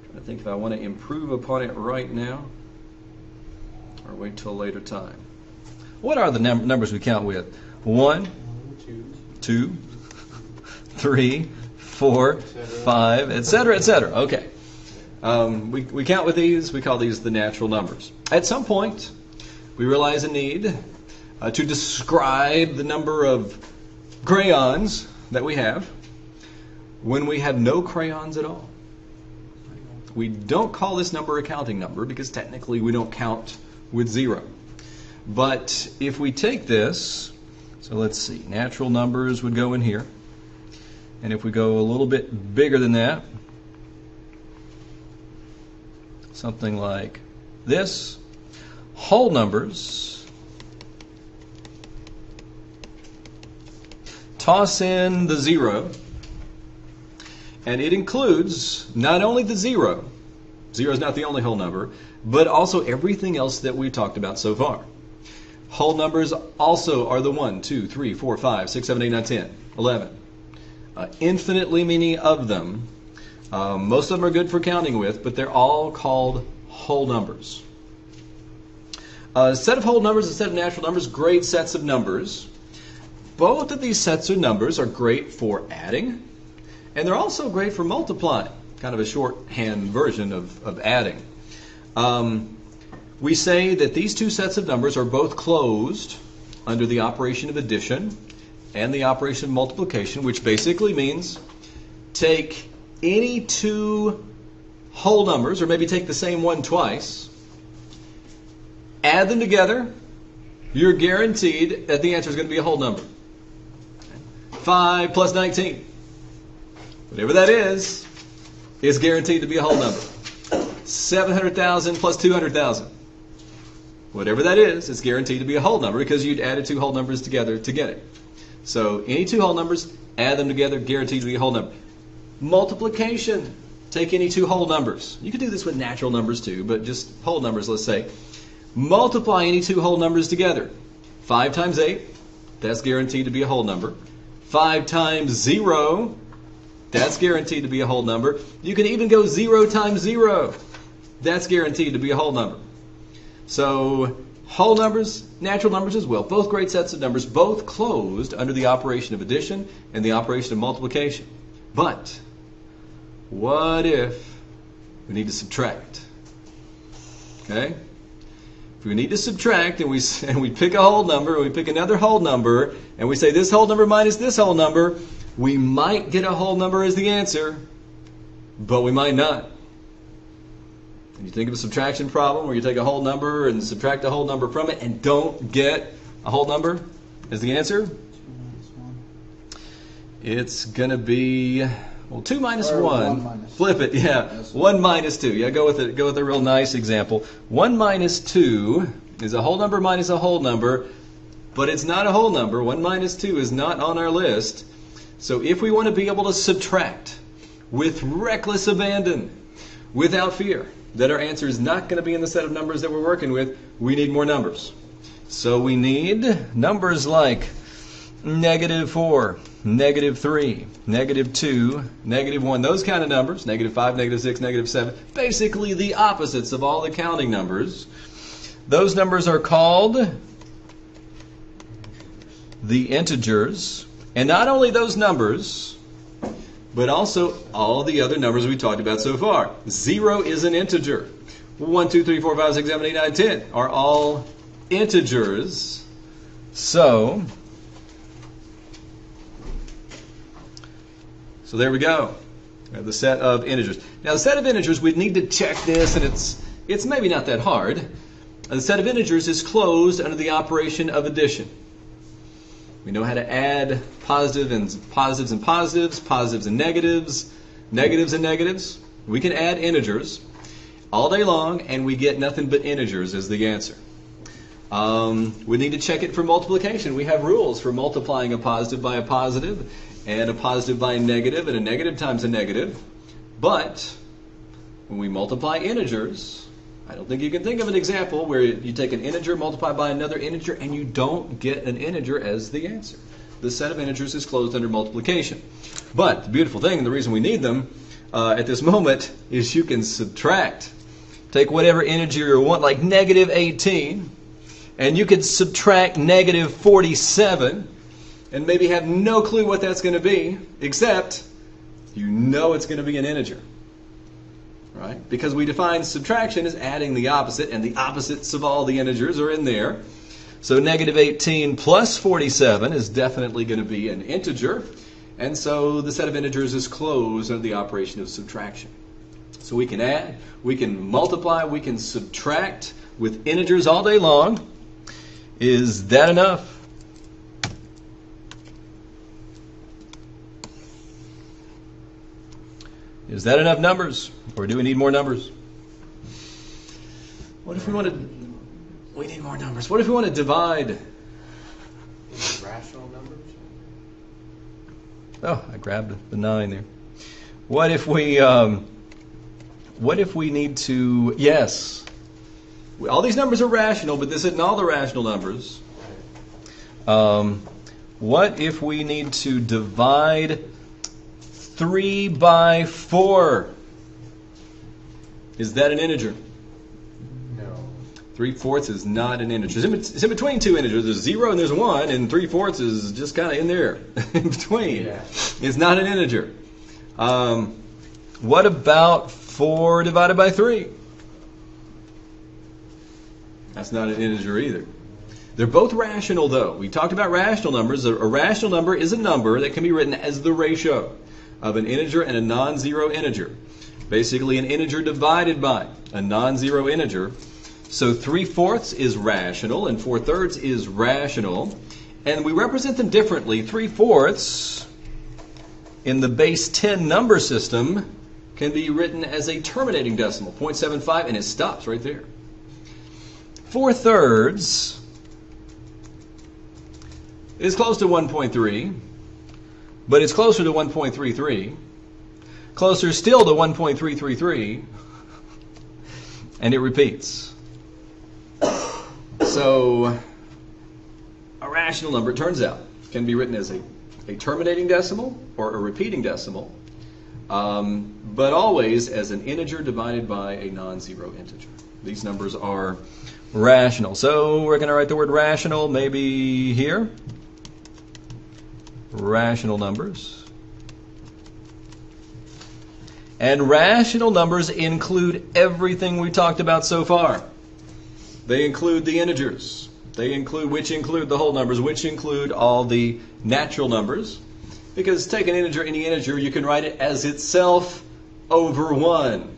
Speaker 1: trying to think if I want to improve upon it right now or wait till a later time. What are the numbers we count with? 1, 2, 3, 4, 5, etc., etc. Okay. We count with these. We call these the natural numbers. At some point, we realize a need to describe the number of crayons that we have when we have no crayons at all. We don't call this number a counting number because technically we don't count with 0. But if we take this, so let's see, natural numbers would go in here. And if we go a little bit bigger than that, something like this, whole numbers, toss in the 0, and it includes not only the 0 is not the only whole number, but also everything else that we've talked about so far. Whole numbers also are the 1, 2, 3, 4, 5, 6, 7, 8, 9, 10, 11. Infinitely many of them. Most of them are good for counting with, but they're all called whole numbers. A set of whole numbers, a set of natural numbers, great sets of numbers. Both of these sets of numbers are great for adding, and they're also great for multiplying, kind of a shorthand version of adding. We say that these two sets of numbers are both closed under the operation of addition and the operation of multiplication, which basically means take any 2 whole numbers, or maybe take the same one twice, add them together, you're guaranteed that the answer is going to be a whole number. 5 plus 19. Whatever that is guaranteed to be a whole number. 700,000 plus 200,000. Whatever that is guaranteed to be a whole number because you'd added 2 whole numbers together to get it. So any 2 whole numbers, add them together, guaranteed to be a whole number. Multiplication. Take any 2 whole numbers. You could do this with natural numbers too, but just whole numbers, let's say. Multiply any 2 whole numbers together. 5 times 8, that's guaranteed to be a whole number. 5 times 0, that's guaranteed to be a whole number. You can even go 0 times 0. That's guaranteed to be a whole number. So whole numbers, natural numbers as well, both great sets of numbers, both closed under the operation of addition and the operation of multiplication. But what if we need to subtract? Okay? If we need to subtract and we pick a whole number, and we pick another whole number, and we say this whole number minus this whole number, we might get a whole number as the answer, but we might not. And you think of a subtraction problem where you take a whole number and subtract a whole number from it and don't get a whole number as the answer?
Speaker 2: 2 minus 1.
Speaker 1: It's going to be, well, 2 minus
Speaker 2: Or
Speaker 1: 1.
Speaker 2: 1 minus.
Speaker 1: Flip it, yeah.
Speaker 2: Yes.
Speaker 1: 1 minus 2. Yeah, go with a real nice example. 1 minus 2 is a whole number minus a whole number, but it's not a whole number. 1 minus 2 is not on our list. So if we want to be able to subtract with reckless abandon, without fear, that our answer is not going to be in the set of numbers that we're working with, we need more numbers. So we need numbers like -4, -3, -2, -1, those kind of numbers, -5, -6, -7, basically the opposites of all the counting numbers. Those numbers are called the integers. And not only those numbers, but also all the other numbers we talked about so far. 0 is an integer. 1, 2, 3, 4, 5, 6, 7, 8, 9, 10 are all integers. So there we go. We have the set of integers. Now the set of integers, we'd need to check this, and it's maybe not that hard. The set of integers is closed under the operation of addition. We know how to add positives and positives, positives and negatives, negatives and negatives. We can add integers all day long, and we get nothing but integers as the answer. We need to check it for multiplication. We have rules for multiplying a positive by a positive, and a positive by a negative, and a negative times a negative. But when we multiply integers, I don't think you can think of an example where you take an integer, multiply by another integer, and you don't get an integer as the answer. The set of integers is closed under multiplication. But the beautiful thing, and the reason we need them at this moment, is you can subtract. Take whatever integer you want, like -18, and you could subtract -47, and maybe have no clue what that's going to be, except you know it's going to be an integer. Right? Because we define subtraction as adding the opposite, and the opposites of all the integers are in there. So -18 plus 47 is definitely going to be an integer, and so the set of integers is closed under the operation of subtraction. So we can add, we can multiply, we can subtract with integers all day long. Is that enough? Is that enough numbers? Or do we need more numbers? What if we want to... We need more numbers. What if we want to divide?
Speaker 4: Rational numbers?
Speaker 1: Oh, I grabbed the 9 there. What if we need to... Yes. All these numbers are rational, but this isn't all the rational numbers. What if we need to divide 3 by 4? Is that an integer?
Speaker 4: No.
Speaker 1: 3/4 is not an integer. It's in between two integers. There's 0 and there's 1, and 3/4 is just kind of in there, in between.
Speaker 4: Yeah.
Speaker 1: It's not an integer. What about 4 divided by 3? That's not an integer either. They're both rational, though. We talked about rational numbers. A rational number is a number that can be written as the ratio of an integer and a non-zero integer. Basically, an integer divided by a non-zero integer. So 3/4 is rational and 4/3 is rational. And we represent them differently. 3/4 in the base 10 number system can be written as a terminating decimal, 0.75, and it stops right there. 4/3 is close to 1.3, but it's closer to 1.33. Closer still to 1.333, and it repeats. So a rational number, it turns out, can be written as a terminating decimal or a repeating decimal, but always as an integer divided by a non-zero integer. These numbers are rational. So we're going to write the word rational maybe here. Rational numbers. And rational numbers include everything we talked about so far. They include the integers. Which include the whole numbers, which include all the natural numbers. Because take an integer, any integer, you can write it as itself over 1.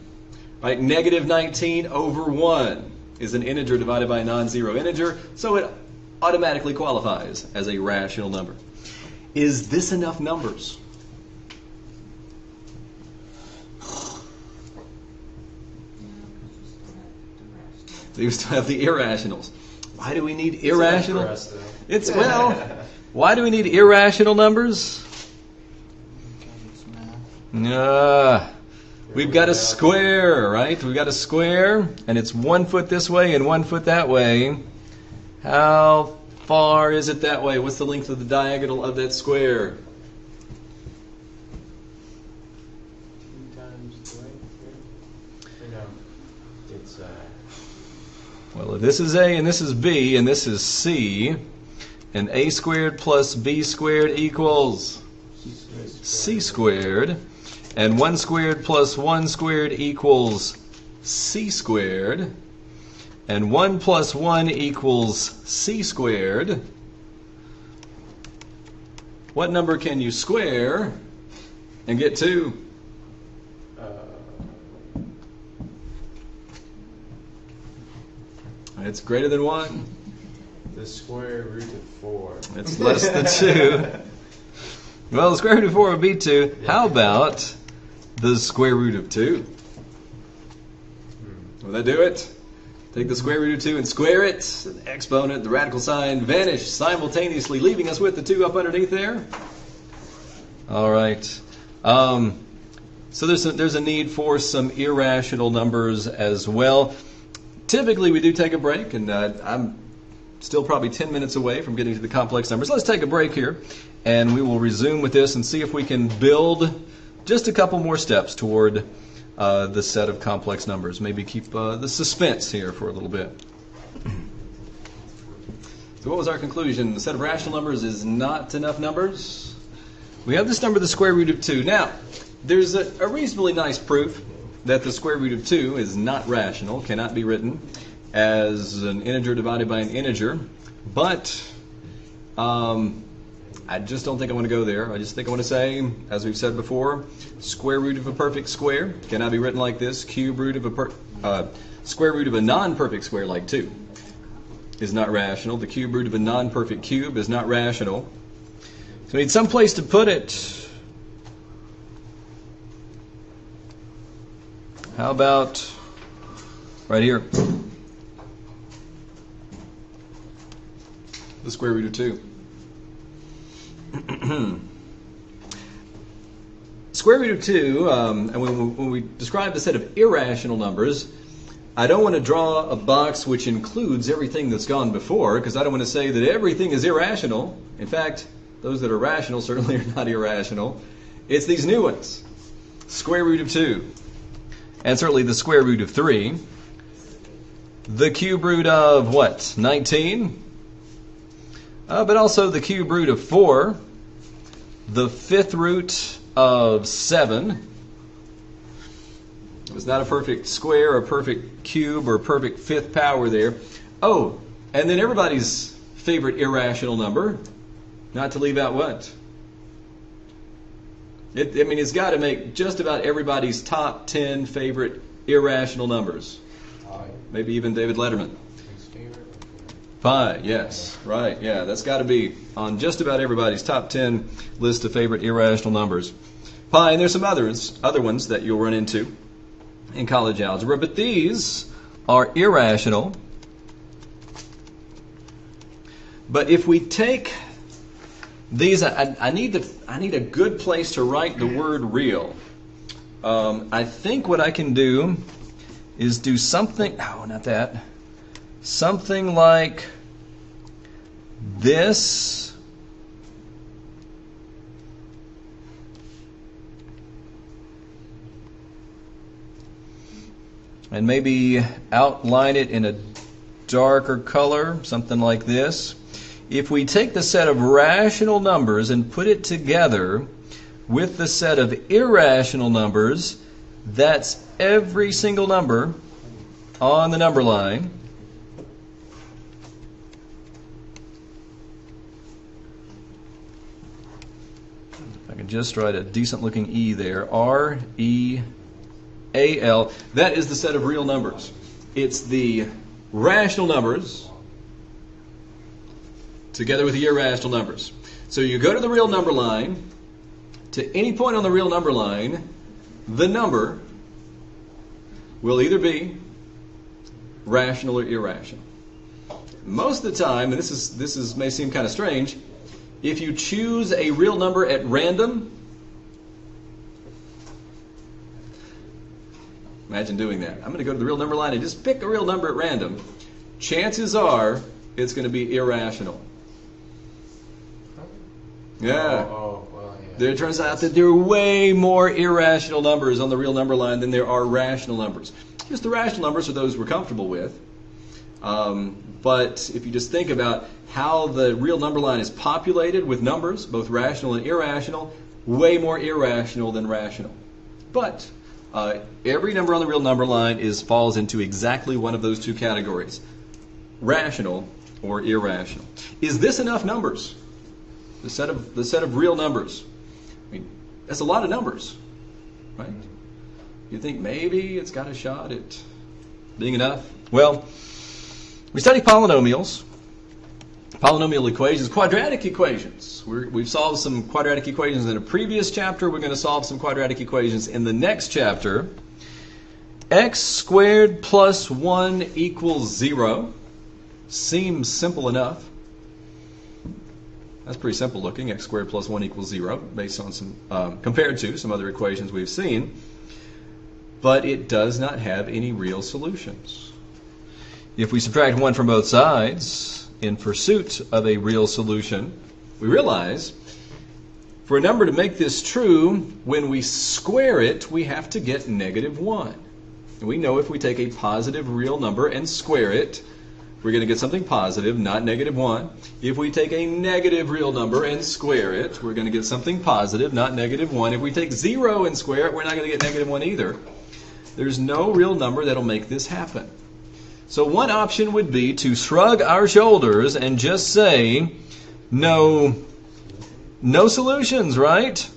Speaker 1: Right? -19 over 1 is an integer divided by a non-zero integer, so it automatically qualifies as a rational number. Is this enough numbers? You still have the irrationals. Why do we need
Speaker 4: It's enough
Speaker 1: irrational?
Speaker 4: for us, though.
Speaker 1: It's well. Why do we need irrational numbers? We've got a square, right? We've got a square, and it's 1 foot this way and 1 foot that way. How far is it that way? What's the length of the diagonal of that square?
Speaker 4: 2 times the length here? Or no, it's
Speaker 1: Well, if this is A and this is B and this is C, and A squared plus B squared equals C squared, and 1 squared plus 1 squared equals C squared, and 1 plus 1 equals C squared. What number can you square and get 2? It's greater than 1.
Speaker 4: the square root of 4.
Speaker 1: It's less than 2. Well, the square root of 4 would be 2. How about the square root of 2? Will that do it? Take the square root of 2 and square it. The exponent, the radical sign vanish simultaneously, leaving us with the 2 up underneath there. All right. So there's a need for some irrational numbers as well. Typically, we do take a break, and I'm still probably 10 minutes away from getting to the complex numbers. Let's take a break here, and we will resume with this and see if we can build just a couple more steps toward the set of complex numbers. Maybe keep the suspense here for a little bit. So what was our conclusion? The set of rational numbers is not enough numbers. We have this number, the square root of 2. Now, there's a reasonably nice proof that the square root of 2 is not rational, cannot be written as an integer divided by an integer. But I just don't think I want to go there. I just think I want to say, as we've said before, square root of a perfect square cannot be written like this. Cube root of a square root of a non-perfect square, like 2, is not rational. The cube root of a non-perfect cube is not rational. So we need some place to put it. How about right here? The square root of 2. Square root of 2, and when we describe the set of irrational numbers, I don't want to draw a box which includes everything that's gone before, because I don't want to say that everything is irrational. In fact, those that are rational certainly are not irrational. It's these new ones. Square root of 2. And certainly the square root of 3. The cube root of what? 19. But also the cube root of 4. The fifth root of 7. It was not a perfect square, or a perfect cube, or a perfect fifth power there. Oh, and then everybody's favorite irrational number. Not to leave out what? It's got to make just about everybody's top 10 favorite irrational numbers. Maybe even David Letterman. Pi, yes, right, yeah, that's got to be on just about everybody's top 10 list of favorite irrational numbers. Pi, and there's some other ones that you'll run into in college algebra, but these are irrational. But if we take these, I need a good place to write the word real. I think what I can do is do something, not that, something like this. And maybe outline it in a darker color, something like this. If we take the set of rational numbers and put it together with the set of irrational numbers, that's every single number on the number line. If I can just write a decent looking E there, R-E-A-L. That is the set of real numbers. It's the rational numbers together with the irrational numbers. So you go to the real number line. To any point on the real number line, the number will either be rational or irrational. most of the time, and this is may seem kind of strange, if you choose a real number at random, imagine doing that. I'm going to go to the real number line and just pick a real number at random. Chances are it's going to be irrational. Yeah.
Speaker 4: Oh, well, yeah.
Speaker 1: It turns out that there are way more irrational numbers on the real number line than there are rational numbers. Just the rational numbers are those we're comfortable with. But if you just think about how the real number line is populated with numbers, both rational and irrational, way more irrational than rational. But every number on the real number line falls into exactly one of those two categories, rational or irrational. Is this enough numbers? The set of real numbers. I mean, that's a lot of numbers, right? You think maybe it's got a shot at being enough? Well, we study polynomials, polynomial equations, quadratic equations. We've solved some quadratic equations in a previous chapter. We're going to solve some quadratic equations in the next chapter. X squared plus 1 equals 0. Seems simple enough. That's pretty simple looking. X squared plus 1 equals 0, based on some compared to some other equations we've seen. But it does not have any real solutions. If we subtract 1 from both sides in pursuit of a real solution, we realize for a number to make this true, when we square it, we have to get -1. And we know if we take a positive real number and square it, we're going to get something positive, not -1. If we take a negative real number and square it, we're going to get something positive, not -1. If we take 0 and square it, we're not going to get -1 either. There's no real number that'll make this happen. So one option would be to shrug our shoulders and just say, no solutions, right?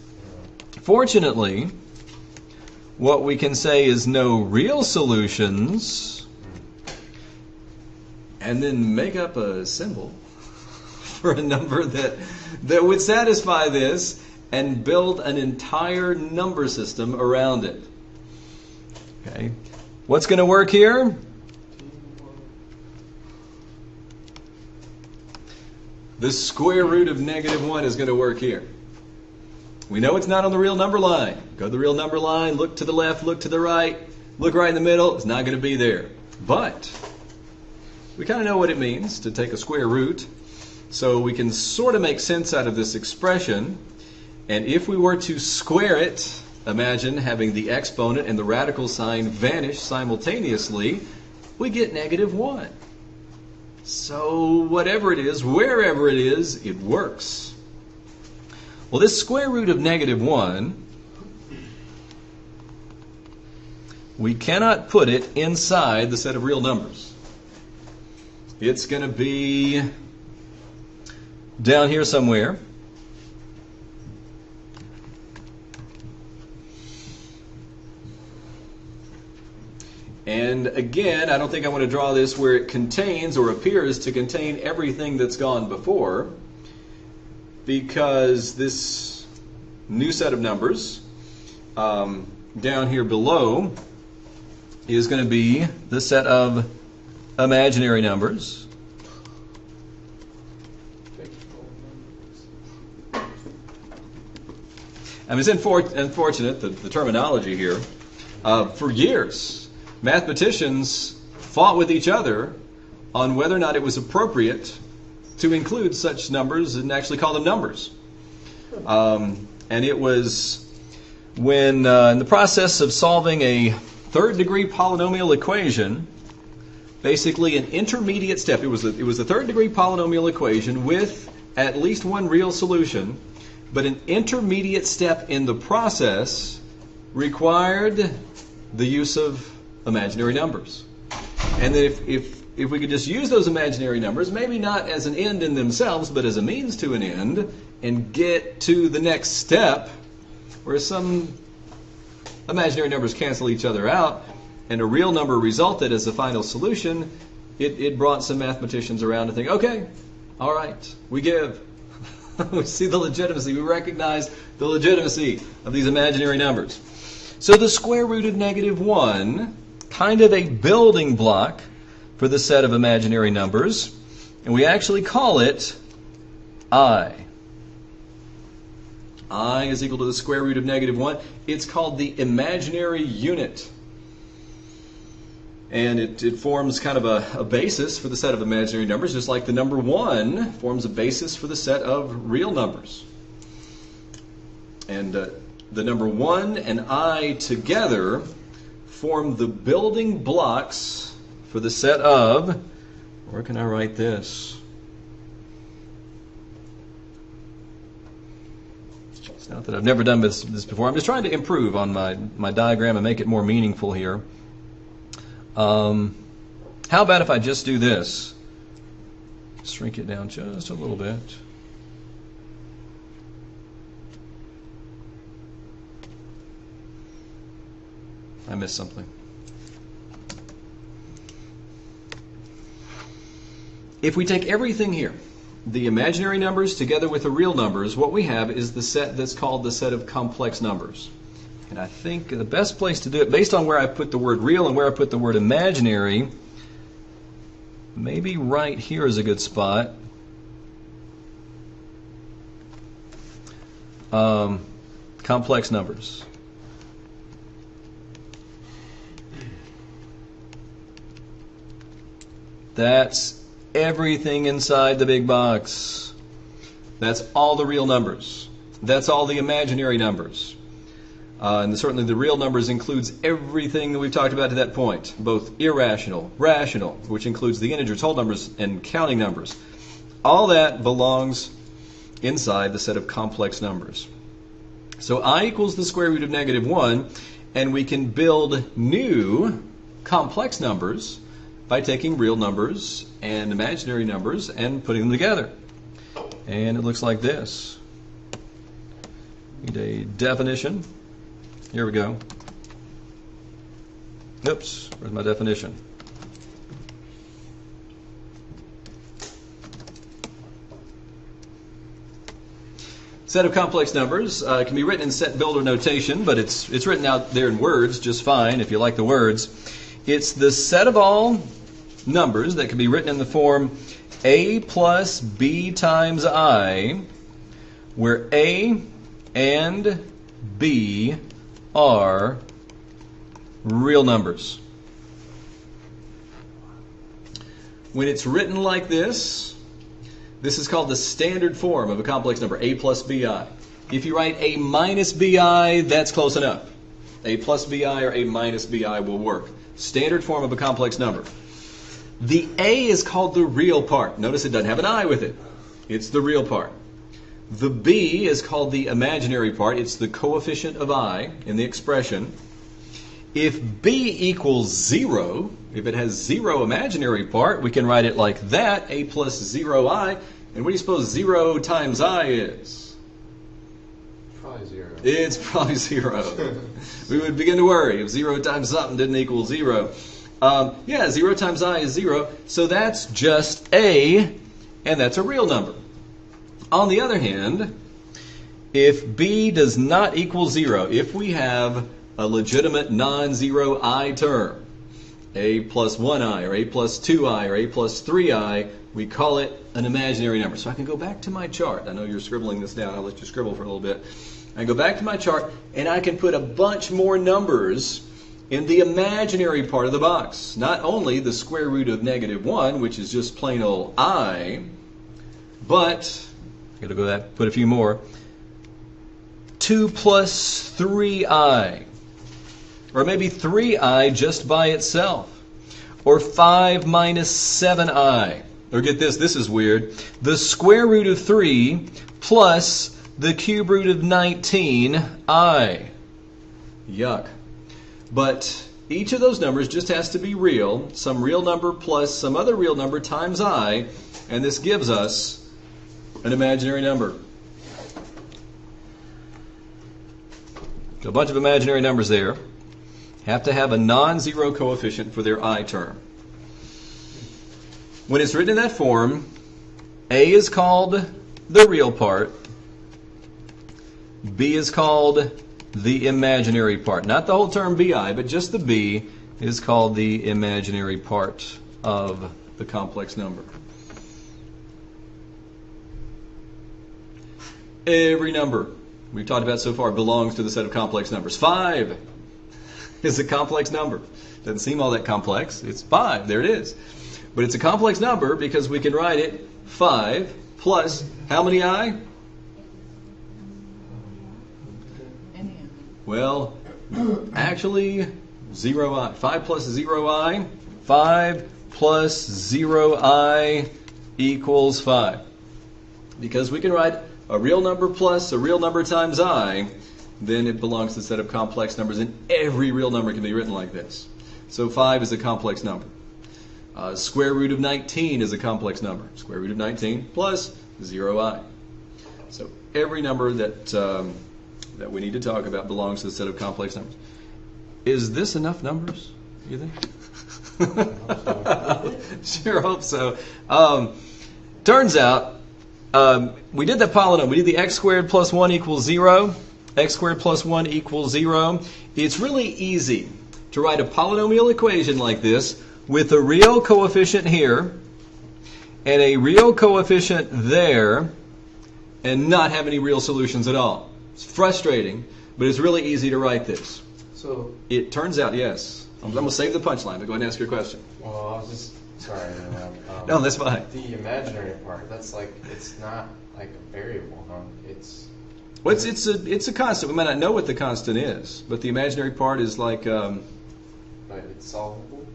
Speaker 1: Fortunately, what we can say is no real solutions, and then make up a symbol for a number that would satisfy this and build an entire number system around it. Okay, what's going to work here? The square root of -1 is going to work here. We know it's not on the real number line. Go to the real number line, look to the left, look to the right, look right in the middle. It's not going to be there. But we kind of know what it means to take a square root. So we can sort of make sense out of this expression. And if we were to square it, imagine having the exponent and the radical sign vanish simultaneously, we get -1. So whatever it is, wherever it is, it works. Well, this square root of -1, we cannot put it inside the set of real numbers. It's going to be down here somewhere. And again, I don't think I want to draw this where it contains or appears to contain everything that's gone before, because this new set of numbers down here below is going to be the set of imaginary numbers. I mean, it's unfortunate, the terminology here. For years, mathematicians fought with each other on whether or not it was appropriate to include such numbers and actually call them numbers. And it was when, in the process of solving a third-degree polynomial equation, basically an intermediate step, it was a third-degree polynomial equation with at least one real solution, but an intermediate step in the process required the use of imaginary numbers. And then if we could just use those imaginary numbers, maybe not as an end in themselves, but as a means to an end, and get to the next step where some imaginary numbers cancel each other out and a real number resulted as the final solution, it brought some mathematicians around to think, okay, all right, we give. We see the legitimacy. We recognize the legitimacy of these imaginary numbers. So the square root of -1, kind of a building block for the set of imaginary numbers. And we actually call it I. I is equal to the square root of -1. It's called the imaginary unit. And it forms kind of a basis for the set of imaginary numbers, just like the number 1 forms a basis for the set of real numbers. And the number 1 and I together form the building blocks for the set of, where can I write this? It's not that I've never done this before. I'm just trying to improve on my diagram and make it more meaningful here. How about if I just do this? Shrink it down just a little bit. I missed something. If we take everything here, the imaginary numbers together with the real numbers, what we have is the set that's called the set of complex numbers. And I think the best place to do it, based on where I put the word real and where I put the word imaginary, maybe right here is a good spot. Complex numbers. That's everything inside the big box. That's all the real numbers. That's all the imaginary numbers. And certainly the real numbers includes everything that we've talked about to that point, both irrational, rational, which includes the integers, whole numbers, and counting numbers. All that belongs inside the set of complex numbers. So I equals the square root of -1, and we can build new complex numbers by taking real numbers and imaginary numbers and putting them together. And it looks like this. Need a definition. Here we go. Oops, where's my definition? Set of complex numbers can be written in set builder notation, but it's written out there in words just fine if you like the words. It's the set of all numbers that can be written in the form a plus b times I, where a and b are real numbers. When it's written like this, this is called the standard form of a complex number, a plus bi. If you write a minus bi, that's close enough. A plus bi or a minus bi will work. Standard form of a complex number. The a is called the real part. Notice it doesn't have an I with it. It's the real part. The b is called the imaginary part. It's the coefficient of I in the expression. If b equals 0, if it has 0 imaginary part, we can write it like that, a plus 0i. And what do you suppose 0 times I is?
Speaker 4: Probably 0.
Speaker 1: It's probably 0. We would begin to worry if 0 times something didn't equal 0. 0 times I is 0, so that's just a, and that's a real number. On the other hand, if b does not equal 0, if we have a legitimate non-zero I term, a plus 1i, or a plus 2i, or a plus 3i, we call it an imaginary number. So I can go back to my chart. I know you're scribbling this down. I'll let you scribble for a little bit. I can go back to my chart, and I can put a bunch more numbers in the imaginary part of the box. Not only the square root of -1, which is just plain old I, but I'm going to put a few more. 2 plus 3i. Or maybe 3i just by itself. Or 5 minus 7i. Or get this, this is weird. The square root of 3 plus the cube root of 19i. Yuck. But each of those numbers just has to be real. Some real number plus some other real number times I. And this gives us an imaginary number. So a bunch of imaginary numbers there have to have a non-zero coefficient for their I term. When it's written in that form, A is called the real part, B is called the imaginary part. Not the whole term bi, but just the b is called the imaginary part of the complex number. Every number we've talked about so far belongs to the set of complex numbers. 5 is a complex number. Doesn't seem all that complex. It's 5. There it is. But it's a complex number because we can write it 5 plus how many I? Well, actually, 0i. 5 plus 0i. 5 plus 0i equals 5. Because we can write a real number plus a real number times I, then it belongs to the set of complex numbers, and every real number can be written like this. So 5 is a complex number. Square root of 19 is a complex number. Square root of 19 plus 0i. So every number that we need to talk about belongs to the set of complex numbers. Is this enough numbers, you think? Sure hope so. Turns out, we did that polynomial. We did the x squared plus 1 equals 0. X squared plus 1 equals 0. It's really easy to write a polynomial equation like this with a real coefficient here and a real coefficient there and not have any real solutions at all. It's frustrating, but it's really easy to write this.
Speaker 4: So
Speaker 1: It turns out, yes. I'm going to save the punchline, but go ahead and ask your question.
Speaker 4: well, I was just sorry.
Speaker 1: No, that's fine.
Speaker 4: The imaginary part. That's like it's not like a variable, huh? It's
Speaker 1: Well, it's a constant. We might not know what the constant is, but the imaginary part is like
Speaker 4: but it's solvable.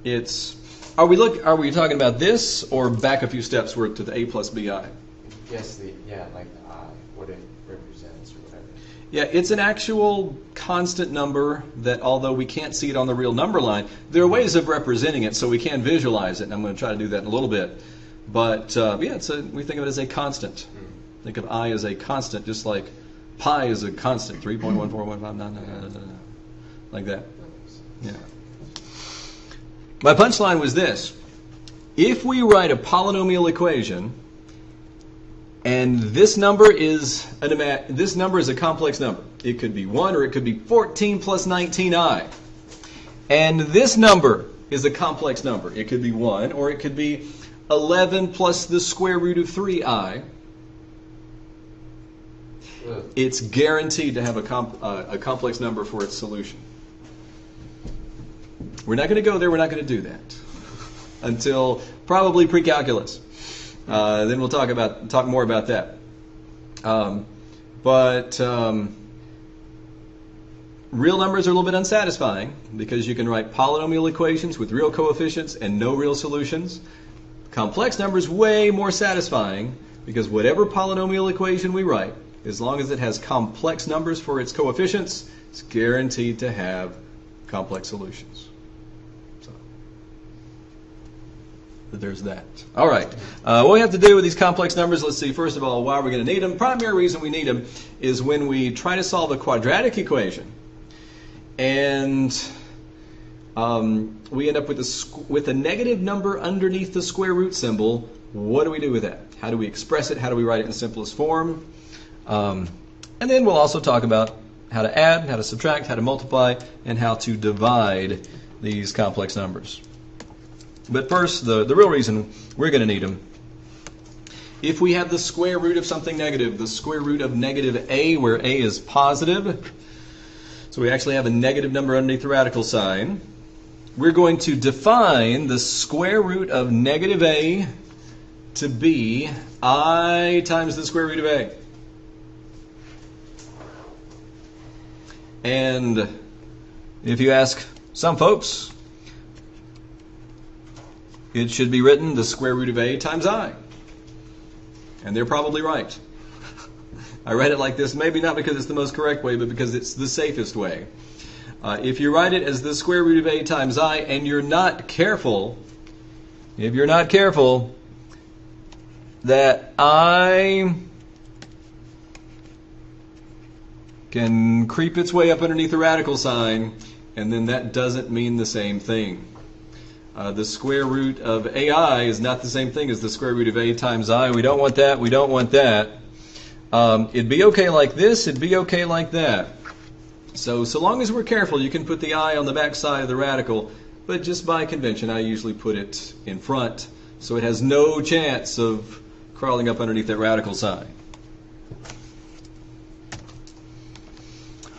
Speaker 1: it's. Are we talking about this or back a few steps to the a plus bi?
Speaker 4: Yes, like the I, what it represents or whatever.
Speaker 1: Yeah, it's an actual constant number that, although we can't see it on the real number line, there are ways of representing it so we can visualize it, and I'm going to try to do that in a little bit. But yeah, we think of it as a constant. Think of I as a constant, just like pi is a constant, 3.14159, like that. Yeah. My punchline was this: if we write a polynomial equation, and this number is a complex number. It could be 1 or it could be 14 plus 19i. And this number is a complex number. It could be 1 or it could be 11 plus the square root of 3i. It's guaranteed to have a complex number for its solution. We're not going to go there. We're not going to do that until probably pre-calculus. Then we'll talk more about that. But real numbers are a little bit unsatisfying because you can write polynomial equations with real coefficients and no real solutions. Complex numbers way more satisfying because whatever polynomial equation we write, as long as it has complex numbers for its coefficients, it's guaranteed to have complex solutions. So there's that. All right. What we have to do with these complex numbers, let's see, first of all, why we're going to need them. Primary reason we need them is when we try to solve a quadratic equation and we end up with a negative number underneath the square root symbol. What do we do with that? How do we express it? How do we write it in the simplest form? And then we'll also talk about how to add, how to subtract, how to multiply, and how to divide these complex numbers. But first, the real reason we're going to need them. If we have the square root of something negative, the square root of negative a, where a is positive, so we actually have a negative number underneath the radical sign, we're going to define the square root of negative a to be I times the square root of a. And if you ask some folks, it should be written the square root of a times I. And they're probably right. I read it like this, maybe not because it's the most correct way, but because it's the safest way. If you write it as the square root of a times I, and you're not careful, that I can creep its way up underneath the radical sign, and then that doesn't mean the same thing. The square root of ai is not the same thing as the square root of a times I. We don't want that. We don't want that. It'd be okay like this. It'd be okay like that. So long as we're careful, you can put the I on the back side of the radical, but just by convention, I usually put it in front, so it has no chance of crawling up underneath that radical sign.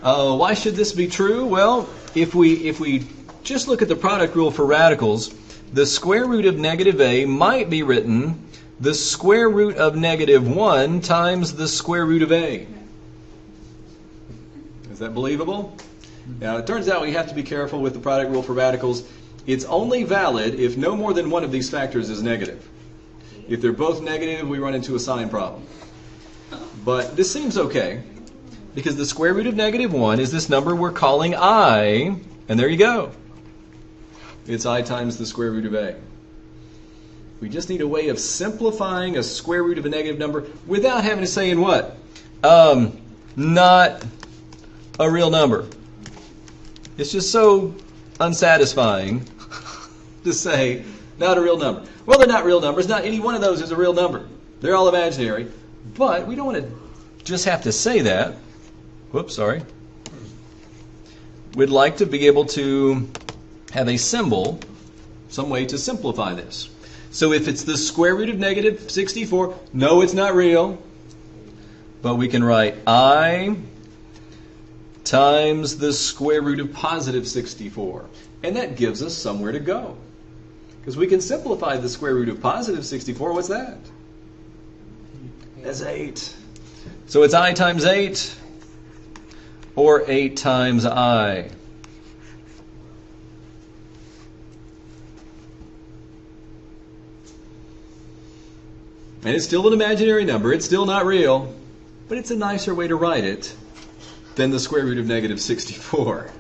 Speaker 1: Why should this be true? Well, if we just look at the product rule for radicals, the square root of negative a might be written the square root of negative 1 times the square root of a. Is that believable? Now, it turns out we have to be careful with the product rule for radicals. It's only valid if no more than one of these factors is negative. If they're both negative, we run into a sign problem. But this seems okay, because the square root of negative 1 is this number we're calling I, and there you go. It's I times the square root of a. We just need a way of simplifying a square root of a negative number without having to say in what? Not a real number. It's just so unsatisfying to say not a real number. Well, they're not real numbers. Not any one of those is a real number. They're all imaginary. But we don't want to just have to say that. Whoops, sorry. We'd like to be able to have a symbol, some way to simplify this. So if it's the square root of negative 64, no, it's not real. But we can write I times the square root of positive 64. And that gives us somewhere to go. Because we can simplify the square root of positive 64. What's that? That's 8. So it's I times 8, or 8 times I. And it's still an imaginary number. It's still not real. But it's a nicer way to write it than the square root of negative 64.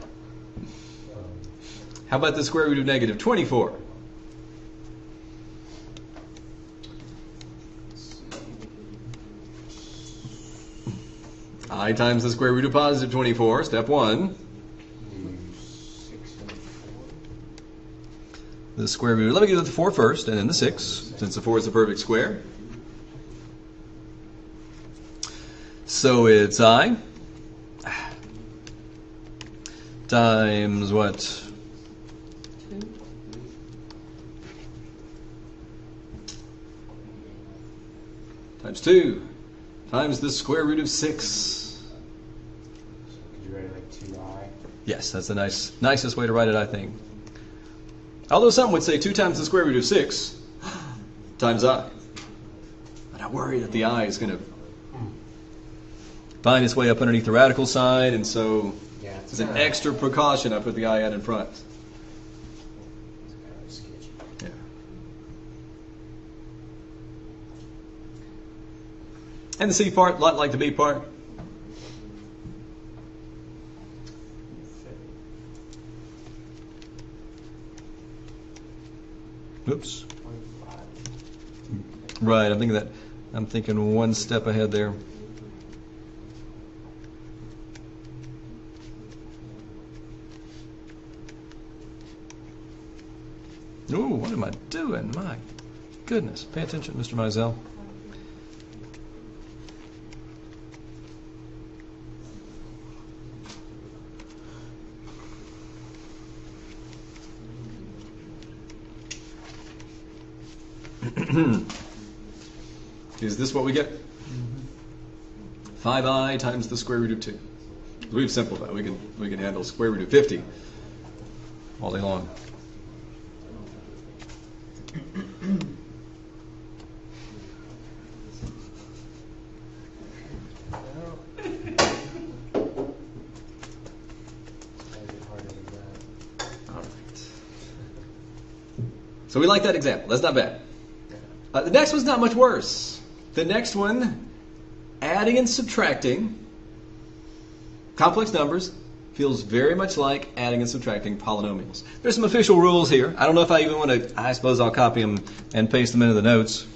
Speaker 1: How about the square root of negative 24? I times the square root of positive 24, step 1. The square root, let me get the 4 first, and then the 6, since the 4 is a perfect square. So it's I times what?
Speaker 3: 2.
Speaker 1: Times 2 times the square root of 6.
Speaker 4: Could you write it like 2i?
Speaker 1: Yes, that's the nicest way to write it, I think. Although some would say 2 times the square root of 6 times I. But I worry that the I is going to find its way up underneath the radical sign, and so
Speaker 4: Yeah,
Speaker 1: as an extra precaution, I put the I out in front.
Speaker 4: It's kind of sketchy.
Speaker 1: Yeah. And the C part, a lot like the B part. Oops.
Speaker 4: 25.
Speaker 1: Right, I'm thinking one step ahead there. Ooh, what am I doing? My goodness. Pay attention, Mr. Mizell. Is this what we get? 5i times the square root of 2. We've simplified. We can handle square root of 50 all day long. All right. So we like that example. That's not bad. The next one's not much worse. The next one, adding and subtracting complex numbers, feels very much like adding and subtracting polynomials. There's some official rules here. I don't know if I even want to, I suppose I'll copy them and paste them into the notes.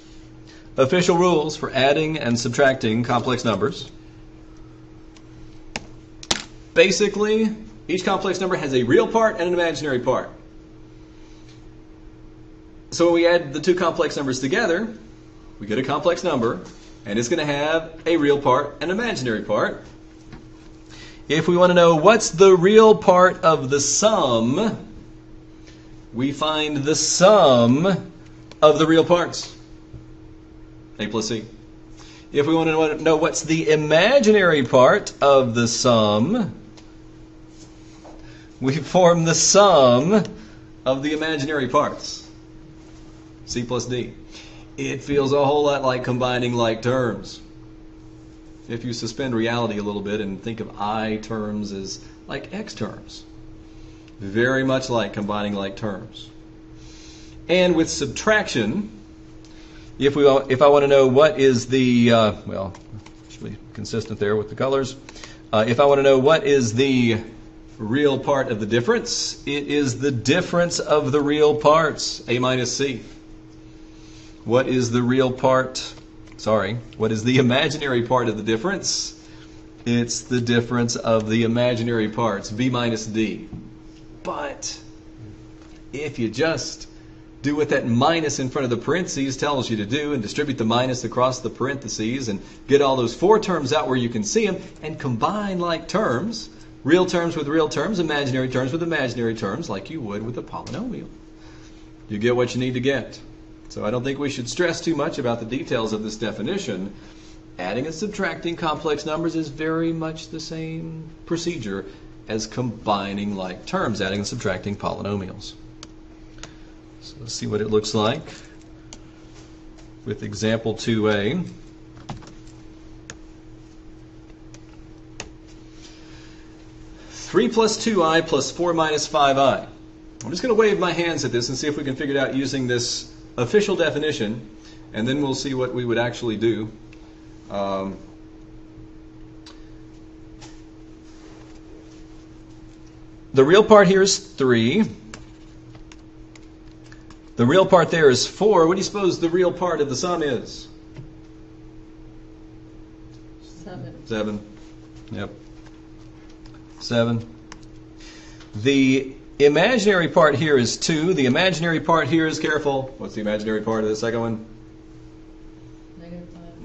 Speaker 1: Official rules for adding and subtracting complex numbers. Basically, each complex number has a real part and an imaginary part. So when we add the two complex numbers together, we get a complex number, and it's going to have a real part and an imaginary part. If we want to know what's the real part of the sum, we find the sum of the real parts. A plus C. If we want to know what's the imaginary part of the sum, we form the sum of the imaginary parts. C plus D. It feels a whole lot like combining like terms. If you suspend reality a little bit and think of I terms as like X terms. Very much like combining like terms. And with subtraction, if I want to know what is the, well, should be consistent there with the colors. If I want to know what is the real part of the difference, it is the difference of the real parts, A minus C. What is the real part? Sorry, what is the imaginary part of the difference? It's the difference of the imaginary parts, B minus D. But if you just do what that minus in front of the parentheses tells you to do and distribute the minus across the parentheses and get all those four terms out where you can see them and combine like terms, real terms with real terms, imaginary terms with imaginary terms, like you would with a polynomial, you get what you need to get. So I don't think we should stress too much about the details of this definition. Adding and subtracting complex numbers is very much the same procedure as combining like terms, adding and subtracting polynomials. So let's see what it looks like with example 2a. Three plus 2i plus 4 minus 5i. I'm just going to wave my hands at this and see if we can figure it out using this official definition, and then we'll see what we would actually do. The real part here is 3. The real part there is 4. What do you suppose the real part of the sum is? 7. Yep. 7. The imaginary part here is 2. The imaginary part here is, careful, what's the imaginary part of the second one?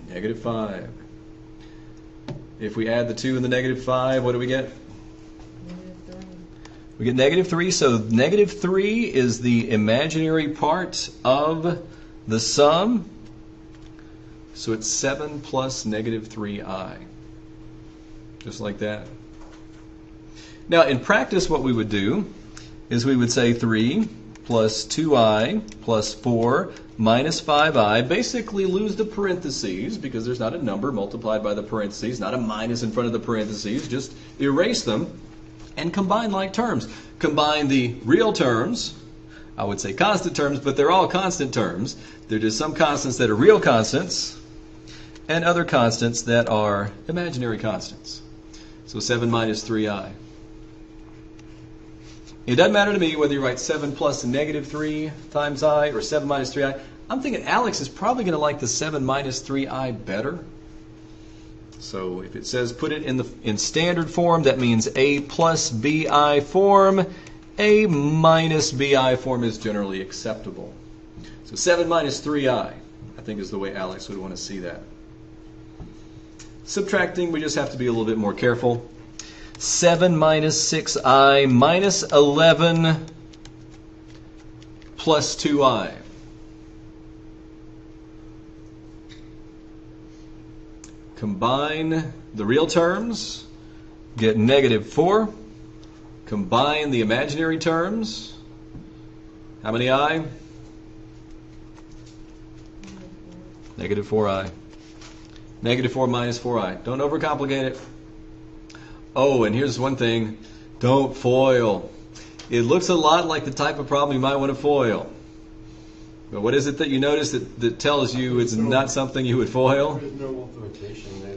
Speaker 1: Negative 5. If we add the 2 and the negative 5, what do we get? We get negative 3. So negative 3 is the imaginary part of the sum. So it's 7 plus negative 3i. Just like that. Now in practice what we would do is we would say 3 plus 2i plus 4 minus 5i. Basically lose the parentheses because there's not a number multiplied by the parentheses, not a minus in front of the parentheses. Just erase them and combine like terms. Combine the real terms, I would say constant terms, but they're all constant terms. There are just some constants that are real constants and other constants that are imaginary constants. So 7 minus 3i. It doesn't matter to me whether you write 7 plus negative 3 times I or 7 minus 3i. I'm thinking Alex is probably going to like the 7 minus 3i better. So if it says put it in standard form, that means A plus BI form. A minus BI form is generally acceptable. So 7 minus 3i, I think, is the way Alex would want to see that. Subtracting, we just have to be a little bit more careful. 7 minus 6i minus 11 plus 2i. Combine the real terms, get negative 4. Combine the imaginary terms. How many I? Negative 4i. Negative 4 minus 4i. Don't overcomplicate it. Oh, and here's one thing. Don't FOIL. It looks a lot like the type of problem you might want to FOIL. But what is it that you notice that tells you it's not something you would FOIL?
Speaker 4: There's no multiplication there.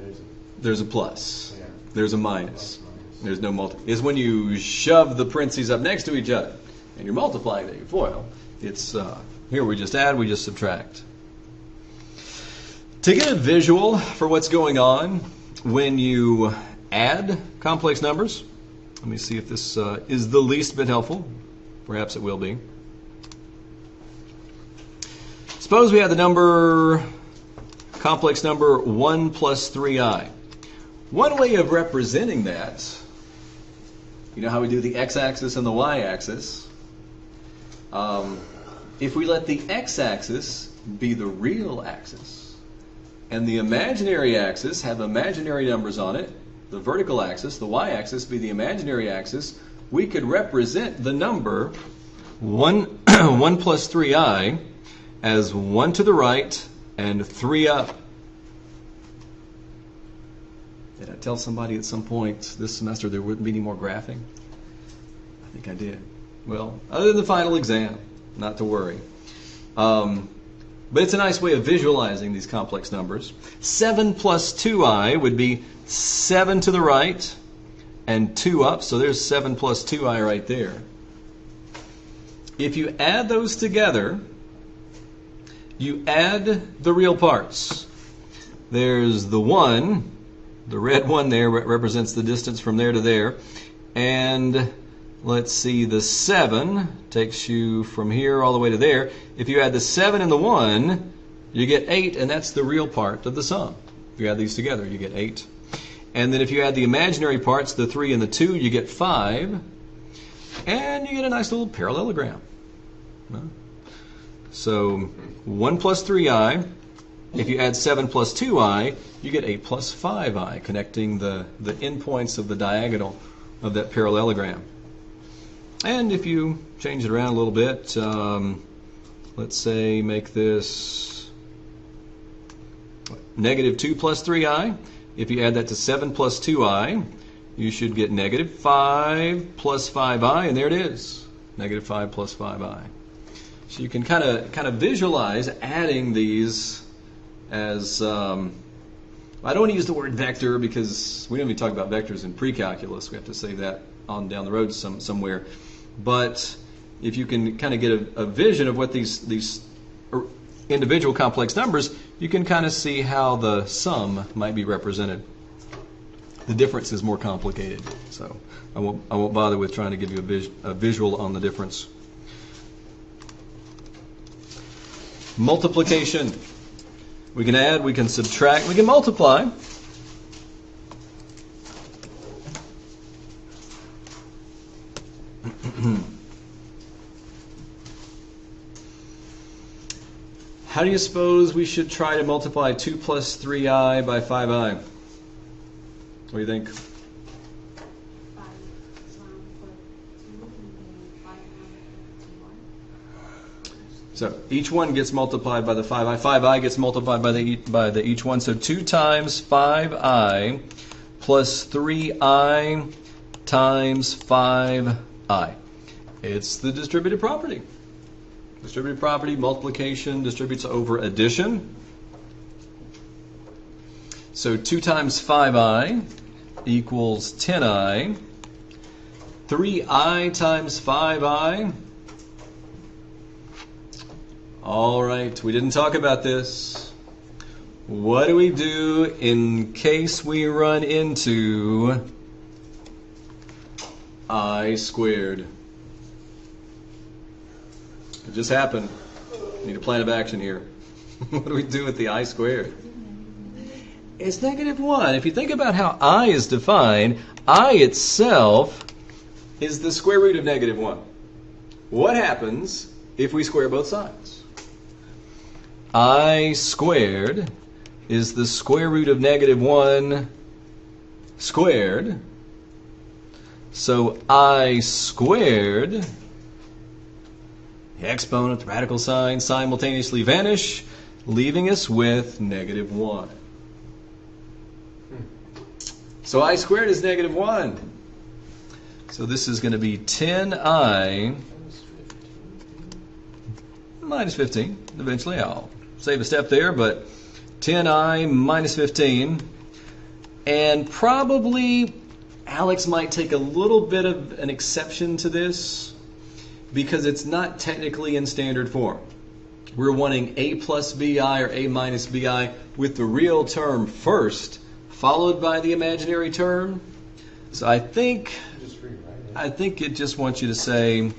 Speaker 1: There's a plus.
Speaker 4: Yeah.
Speaker 1: There's a minus.
Speaker 4: Plus, minus.
Speaker 1: There's no multi. It's when you shove the parentheses up next to each other and you're multiplying that you FOIL. It's here we just add, we just subtract. To get a visual for what's going on when you add complex numbers, let me see if this is the least bit helpful. Perhaps it will be. Suppose we have the complex number 1 plus 3i. One way of representing that, you know how we do the x-axis and the y-axis? If we let the x-axis be the real axis, and the imaginary axis have imaginary numbers on it, the vertical axis, the y-axis, be the imaginary axis, we could represent the number 1 plus 3i as 1 to the right and 3 up. Did I tell somebody at some point this semester there wouldn't be any more graphing? I think I did. Well, other than the final exam, not to worry. But it's a nice way of visualizing these complex numbers. 7 plus 2i would be 7 to the right and 2 up, so there's 7 plus 2i right there. If you add those together, you add the real parts. There's the 1, the red one there represents the distance from there to there, and let's see, the 7 takes you from here all the way to there. If you add the 7 and the 1, you get 8, and that's the real part of the sum. If you add these together, you get 8. And then if you add the imaginary parts, the 3 and the 2, you get 5. And you get a nice little parallelogram. So 1 plus 3i. If you add 7 plus 2i, you get 8 plus 5i, connecting the endpoints of the diagonal of that parallelogram. And if you change it around a little bit, let's say make this negative 2 plus 3i. If you add that to 7 plus 2i, you should get negative 5 plus 5i, and there it is, negative 5 plus 5i. So you can kind of visualize adding these as, I don't want to use the word vector because we don't even talk about vectors in pre-calculus. We have to save that on down the road somewhere. But if you can kind of get a vision of what these individual complex numbers, you can kind of see how the sum might be represented. The difference is more complicated, so I won't bother with trying to give you a visual on the difference. Multiplication. We can add, we can subtract, we can multiply. How do you suppose we should try to multiply 2 plus 3i by 5i? What do you think?
Speaker 5: 5 is 1 plus 2, and then 5 plus 1.
Speaker 1: So each one gets multiplied by the 5i. 5i gets multiplied by the each one. So 2 times 5i plus 3i times 5i. It's the distributive property. Distributive property, multiplication, distributes over addition. So 2 times 5i equals 10i. 3i times 5i. All right, we didn't talk about this. What do we do in case we run into I squared? It just happened. Need a plan of action here. What do we do with the I squared? It's negative 1. If you think about how I is defined, I itself is the square root of negative 1. What happens if we square both sides? I squared is the square root of negative 1 squared. So I squared, the exponent, the radical sign simultaneously vanish, leaving us with negative 1. So I squared is negative 1. So this is going to be 10i minus 15. Eventually I'll save a step there, but 10i minus 15. And probably Alex might take a little bit of an exception to this because it's not technically in standard form. We're wanting a plus bi or a minus bi with the real term first, followed by the imaginary term. So I think it just wants you to say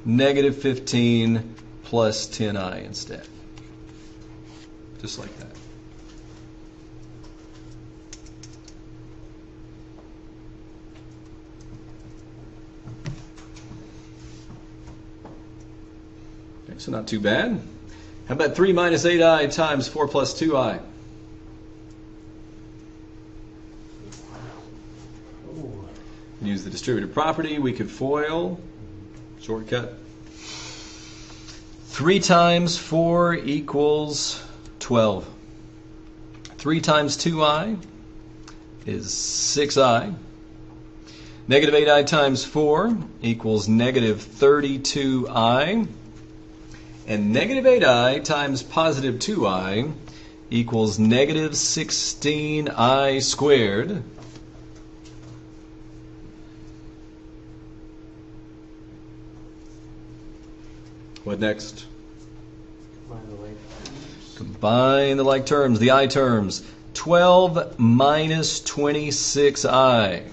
Speaker 1: negative 15 plus 10i instead. Just like that. Okay, so not too bad. How about 3 minus 8i times 4 plus 2i? Use the distributive property, we could FOIL, shortcut. 3 times 4 equals 12. 3 times 2i is 6i. Negative 8i times 4 equals negative 32i. And negative 8i times positive 2i equals negative 16i squared. What next? Combine the like terms, the I terms. 12 minus 26i.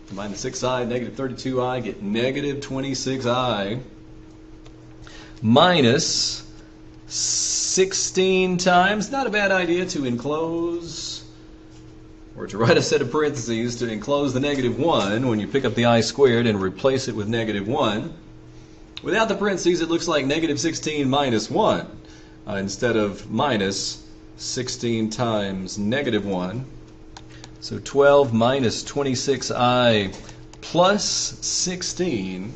Speaker 1: Combine the 6i, negative 32i, get negative 26i. Minus 16 times, not a bad idea to enclose, or to write a set of parentheses to enclose the negative 1 when you pick up the I squared and replace it with negative 1. Without the parentheses, it looks like negative 16 minus 1 instead of minus 16 times negative 1. So 12 minus 26i plus 16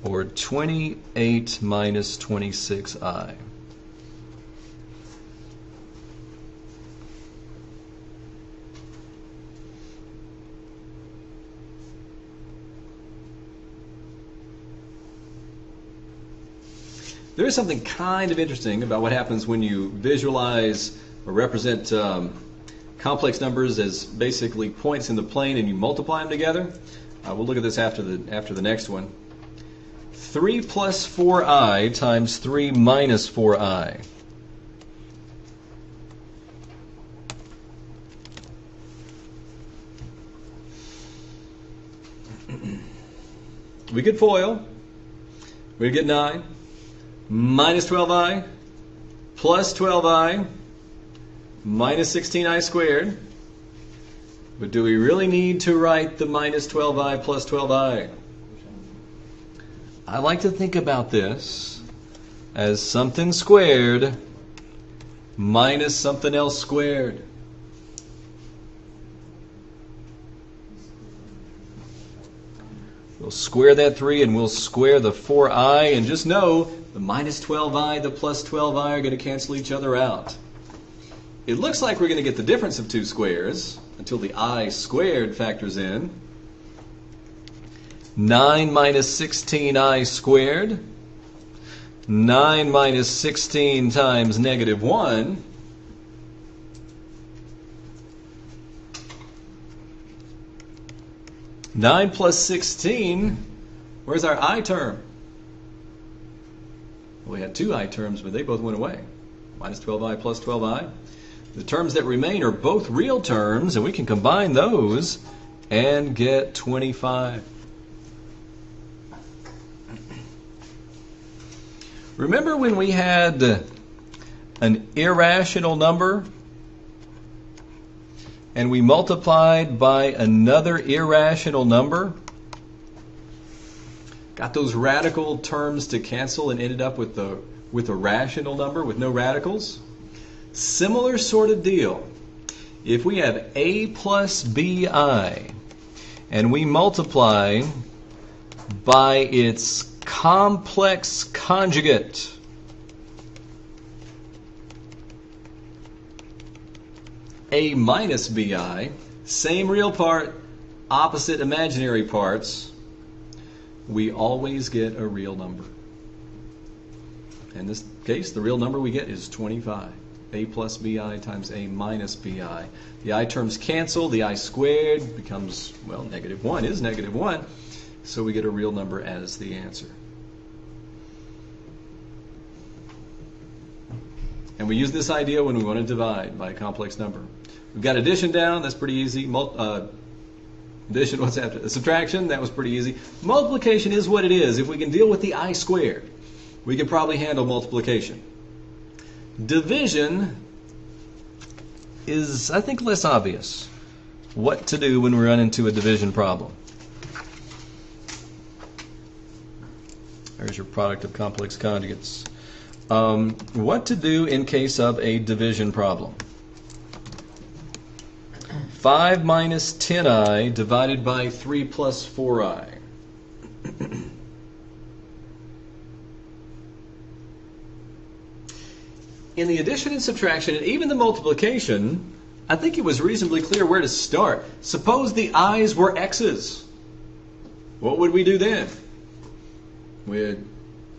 Speaker 1: or 28 minus 26i. There is something kind of interesting about what happens when you visualize or represent complex numbers as basically points in the plane and you multiply them together. We'll look at this after the next one. 3 plus 4i times 3 minus 4i. We could FOIL. We'd get 9. Minus 12i plus 12i minus 16i squared. But do we really need to write the minus 12i plus 12i? I like to think about this as something squared minus something else squared. We'll square that 3 and we'll square the 4i, and just know the minus 12i, the plus 12i are going to cancel each other out. It looks like we're going to get the difference of two squares until the I squared factors in. 9 minus 16i squared. 9 minus 16 times negative 1. Nine plus 16, where's our I term? Well, we had two I terms, but they both went away. Minus 12i plus 12i. The terms that remain are both real terms, and we can combine those and get 25. Remember when we had an irrational number and we multiplied by another irrational number? Got those radical terms to cancel and ended up with a rational number with no radicals? Similar sort of deal. If we have a plus bi and we multiply by its complex conjugate, a minus bi, same real part, opposite imaginary parts, we always get a real number. In this case, the real number we get is 25. A plus bi times a minus bi. The I terms cancel. The I squared becomes, well, negative 1 is negative 1. So we get a real number as the answer. And we use this idea when we want to divide by a complex number. We've got addition down. That's pretty easy. Addition, what's after? Subtraction, that was pretty easy. Multiplication is what it is. If we can deal with the I squared, we can probably handle multiplication. Division is, I think, less obvious. What to do when we run into a division problem. There's your product of complex conjugates. What to do in case of a division problem? 5 minus 10i divided by 3 plus 4i. In the addition and subtraction, and even the multiplication, I think it was reasonably clear where to start. Suppose the i's were x's. What would we do then? We'd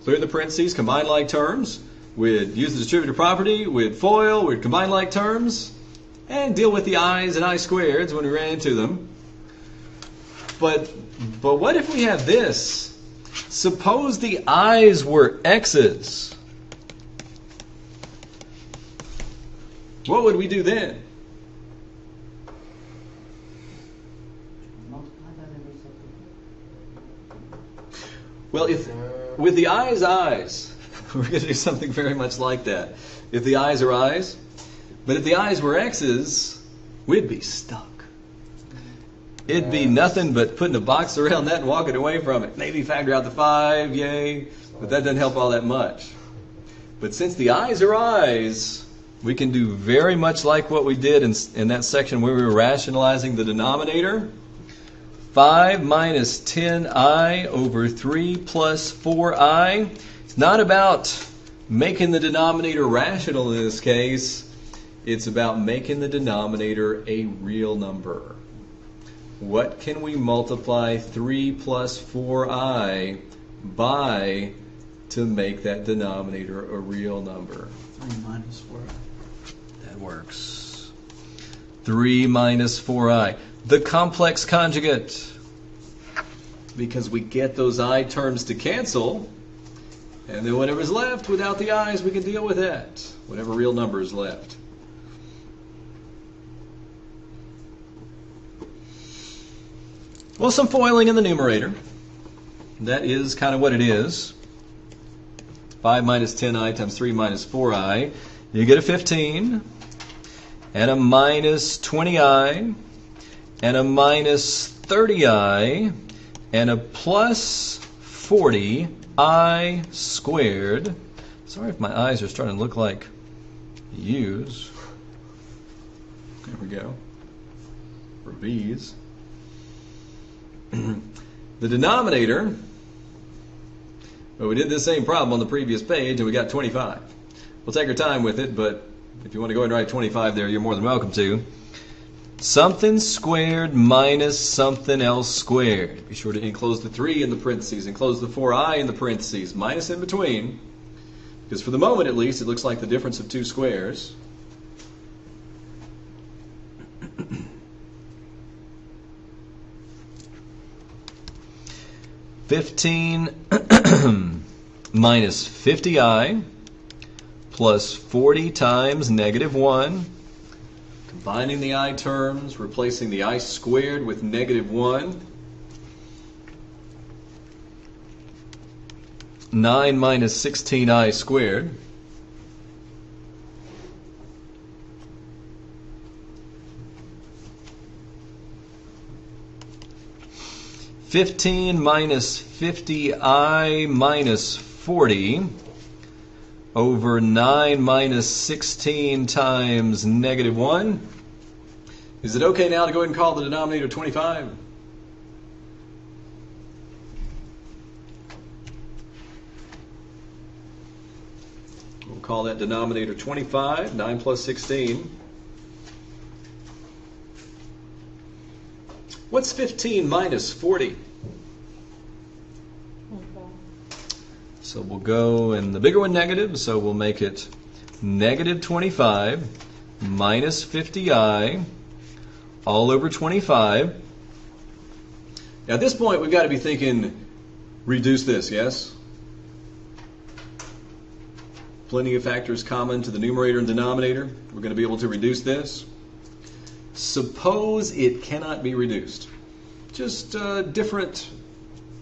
Speaker 1: clear the parentheses, combine like terms. We'd use the distributive property. We'd FOIL. We'd combine like terms. And deal with the i's and I squareds when we ran into them. But what if we have this? Suppose the i's were x's. What would we do then?
Speaker 3: Multiply by the reciprocal.
Speaker 1: Well, if with the i's, we're going to do something very much like that. If the i's are i's, but if the i's were x's, we'd be stuck. It'd be nothing but putting a box around that and walking away from it. Maybe factor out the 5, yay, but that doesn't help all that much. But since the i's are i's, we can do very much like what we did in that section where we were rationalizing the denominator. 5 minus 10i over 3 plus 4i. It's not about making the denominator rational in this case. It's about making the denominator a real number. What can we multiply 3 plus 4i by to make that denominator a real number?
Speaker 2: 3 minus 4i.
Speaker 1: That works. 3 minus 4i. The complex conjugate. Because we get those I terms to cancel, and then whatever's left without the i's, we can deal with that. Whatever real number is left. Well, some foiling in the numerator. That is kind of what it is. 5 minus 10i times 3 minus 4i. You get a 15, and a minus 20i, and a minus 30i, and a plus 40i squared. Sorry if my eyes are starting to look like U's. There we go. For B's. The denominator, well, we did this same problem on the previous page and we got 25. We'll take our time with it, but if you want to go ahead and write 25 there, you're more than welcome to. Something squared minus something else squared. Be sure to enclose the 3 in the parentheses, enclose the 4i in the parentheses, minus in between, because for the moment at least it looks like the difference of 2 squares. 15 minus 50i plus 40 times negative 1. Combining the I terms, replacing the I squared with negative 1. 9 minus 16i squared. (15 minus 50i minus 40 over 9 minus 16 times negative 1. Is it okay now to go ahead and call the denominator 25? We'll call that denominator 25, 9 plus 16. What's 15 minus 40? So we'll go, and the bigger one negative, so we'll make it negative 25 minus 50i all over 25. Now at this point we've got to be thinking, reduce this, yes? Plenty of factors common to the numerator and denominator. We're going to be able to reduce this. Suppose it cannot be reduced. Just different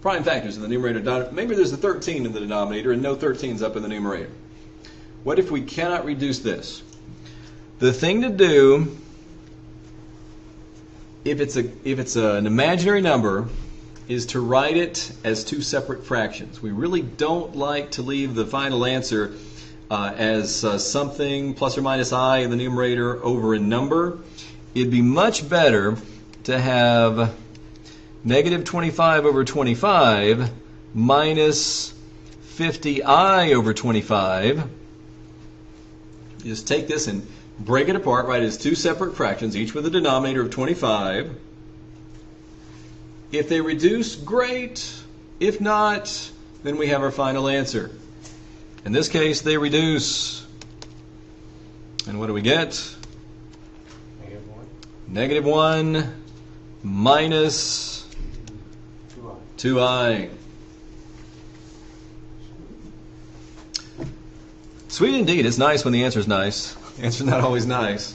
Speaker 1: prime factors in the numerator. Maybe there's a 13 in the denominator and no 13's up in the numerator. What if we cannot reduce this? The thing to do, if it's an imaginary number, is to write it as 2 separate fractions. We really don't like to leave the final answer as something plus or minus I in the numerator over a number, it'd be much better to have negative 25 over 25 minus 50I over 25. You just take this and break it apart, write it as two separate fractions, each with a denominator of 25. If they reduce, great. If not, then we have our final answer. In this case, they reduce. And what do we get?
Speaker 4: Negative 1.
Speaker 1: -1 minus 2i. Sweet indeed. It's nice when the answer's nice. The answer's not always nice,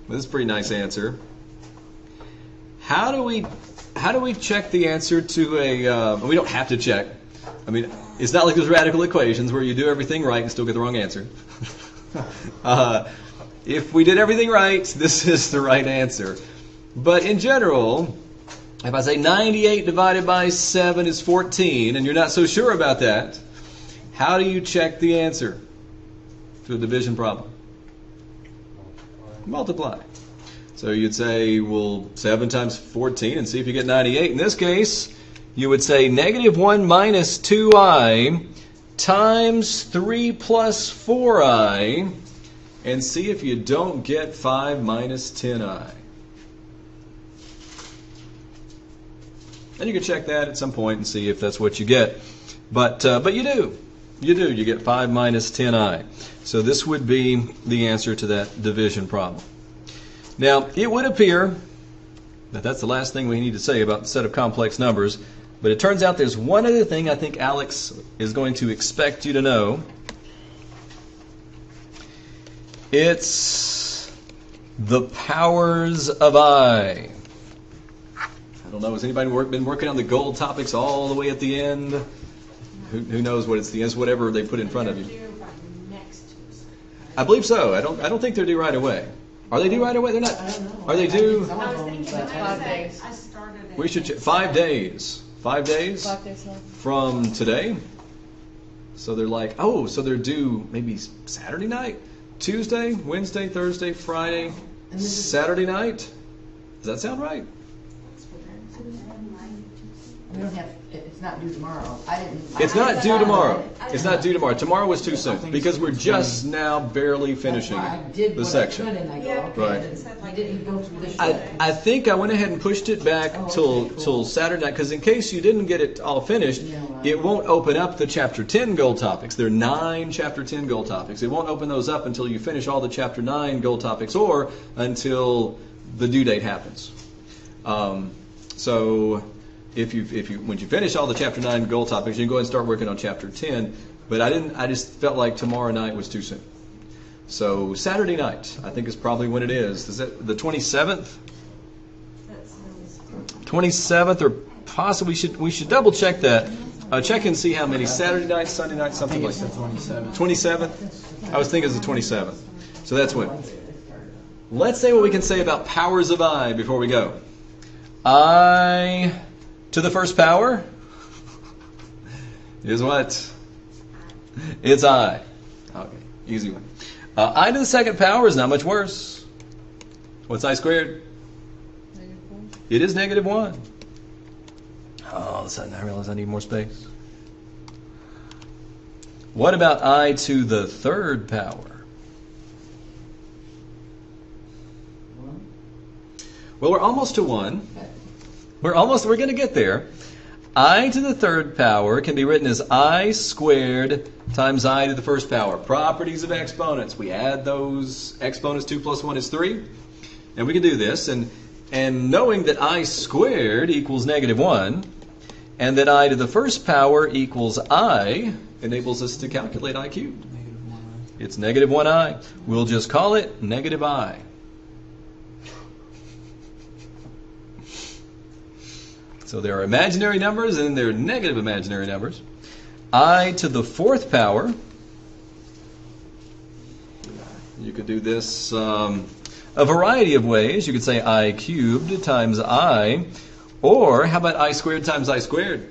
Speaker 1: but it's a pretty nice answer. How do we check the answer to a? We don't have to check. I mean, it's not like those radical equations where you do everything right and still get the wrong answer. If we did everything right, this is the right answer. But in general, if I say 98 divided by 7 is 14, and you're not so sure about that, how do you check the answer to a division problem? Multiply. So you'd say, well, 7 times 14 and see if you get 98. In this case, you would say negative 1 minus 2i times 3 plus 4i, and see if you don't get 5 minus 10i. And you can check that at some point and see if that's what you get. But you do. You get 5 minus 10i. So this would be the answer to that division problem. Now, it would appear that that's the last thing we need to say about the set of complex numbers, but it turns out there's one other thing I think Alex is going to expect you to know. It's the powers of I. I don't know, has anybody been working on the gold topics all the way at the end? Who knows what it's the end? Whatever they put in front of you. I believe so. I don't think they're due right away. Are they due right away? They're not. Are they due?
Speaker 3: I was thinking 5 days. I started it.
Speaker 1: We should check. 5 days. 5 days
Speaker 6: 5 days left.
Speaker 1: from today. So they're like, oh, so they're due maybe Saturday night, Tuesday, Wednesday, Thursday, Friday, Saturday night. Does that sound right?
Speaker 6: We don't have, it's not due tomorrow.
Speaker 1: It's not due tomorrow. It's not due tomorrow. Tomorrow was too soon because we're just now barely finishing the section. Right.
Speaker 6: I didn't go through this.
Speaker 1: I think I went ahead and pushed it back till Saturday night because in case you didn't get it all finished, it won't open up the Chapter 10 goal topics. There are 9 Chapter 10 goal topics. It won't open those up until you finish all the Chapter 9 goal topics or until the due date happens. So if you when you finish all the Chapter 9 goal topics, you can go ahead and start working on Chapter 10. But I just felt like tomorrow night was too soon. So Saturday night, I think is probably when it is. Is it the 27th? 27th, or possibly we should double check that. Check and see how many Saturday nights, Sunday nights, something like that. 27th. I was thinking it was the 27th. So that's when. Let's say what we can say about powers of I before we go. I to the first power is what? It's I. Okay, easy one. I to the second power is not much worse. What's I squared?
Speaker 6: -1.
Speaker 1: It is -1. Oh, all of a sudden I realize I need more space. What about I to the third power? Well, we're almost to 1. We're going to get there. I to the third power can be written as I squared times I to the first power. Properties of exponents. We add those exponents. 2 plus 1 is 3. And we can do this. And knowing that I squared equals -1, and that I to the first power equals I, enables us to calculate I cubed. It's -1I. We'll just call it -I. So there are imaginary numbers and there are negative imaginary numbers. I to the fourth power. You could do this a variety of ways. You could say I cubed times I. Or how about I squared times I squared?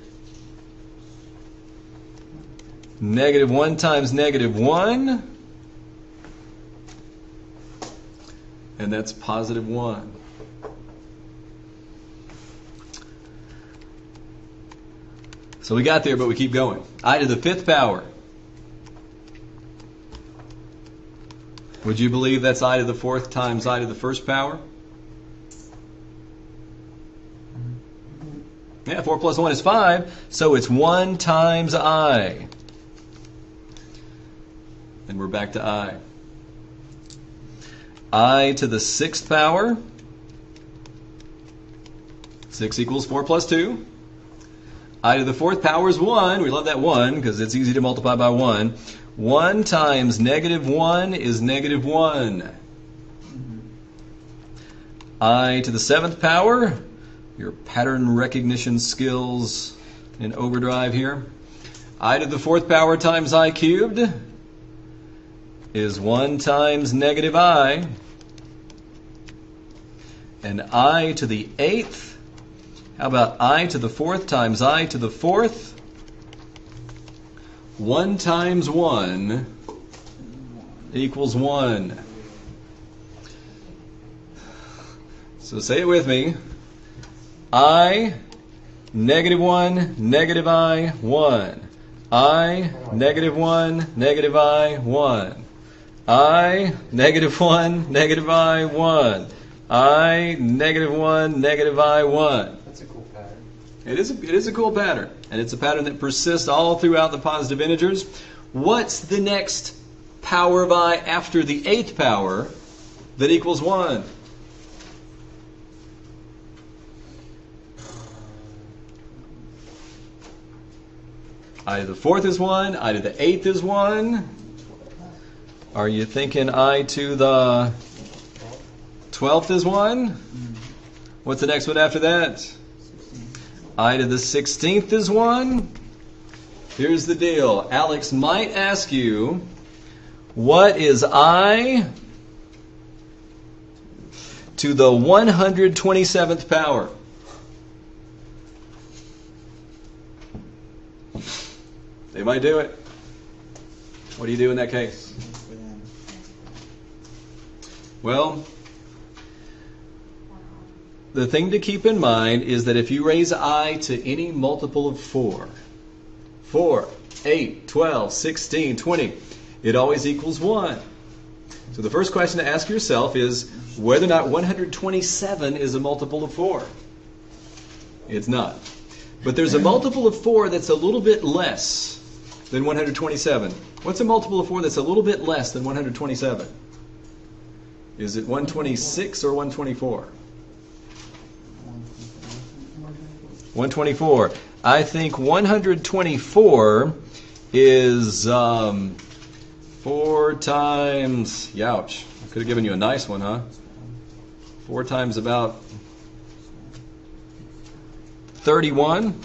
Speaker 1: -1 times -1 and that's positive 1. So we got there, but we keep going. I to the 5th power. Would you believe that's I to the 4th times I to the 1st power? Yeah, 4 plus 1 is 5, so it's 1 times I. And we're back to I. I to the 6th power. 6 equals 4 plus 2. I to the 4th power is 1. We love that 1 because it's easy to multiply by 1. 1 times negative 1 is negative 1. I to the 7th power. Your pattern recognition skills in overdrive here. I to the 4th power times I cubed is 1 times negative I. And I to the 8th, how about I to the 4th times I to the 4th? 1 times 1 equals 1. So say it with me. I, negative 1, negative I, 1. I, negative 1, negative I, 1. I, negative 1, negative I, 1. I, negative 1, negative I, 1.
Speaker 4: That's a cool pattern.
Speaker 1: It is a cool pattern, and it's a pattern that persists all throughout the positive integers. What's the next power of I after the 8th power that equals 1? I to the 4th is 1. I to the 8th is 1. Are you thinking I to the 12th is 1? What's the next one after that? I to the 16th is 1. Here's the deal. Alex might ask you, what is I to the 127th power? They might do it. What do you do in that case? Well, the thing to keep in mind is that if you raise I to any multiple of 4, 4, 8, 12, 16, 20, it always equals 1. So the first question to ask yourself is whether or not 127 is a multiple of 4. It's not. But there's a multiple of 4 that's a little bit less than 127. What's a multiple of 4 that's a little bit less than 127? Is it 126 or 124? 124. I think 124 is 4 times, youch, I could have given you a nice one, huh? 4 times about 31.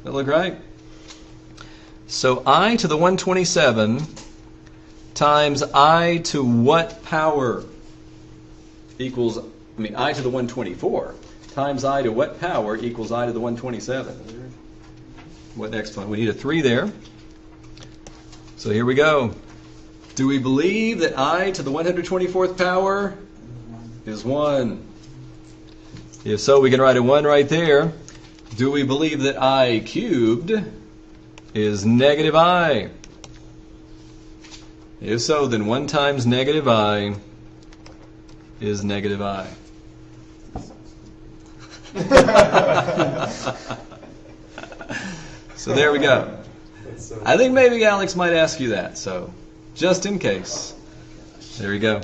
Speaker 1: That look right? So I to the 127 times I to what power equals, I to the 124 times I to what power equals I to the 127? What next one? We need a 3 there. So here we go. Do we believe that I to the 124th power is 1? If so, we can write a 1 right there. Do we believe that I cubed is negative I? If so, then 1 times negative I is negative I. So there we go. I think maybe Alex might ask you that, so just in case. There you go.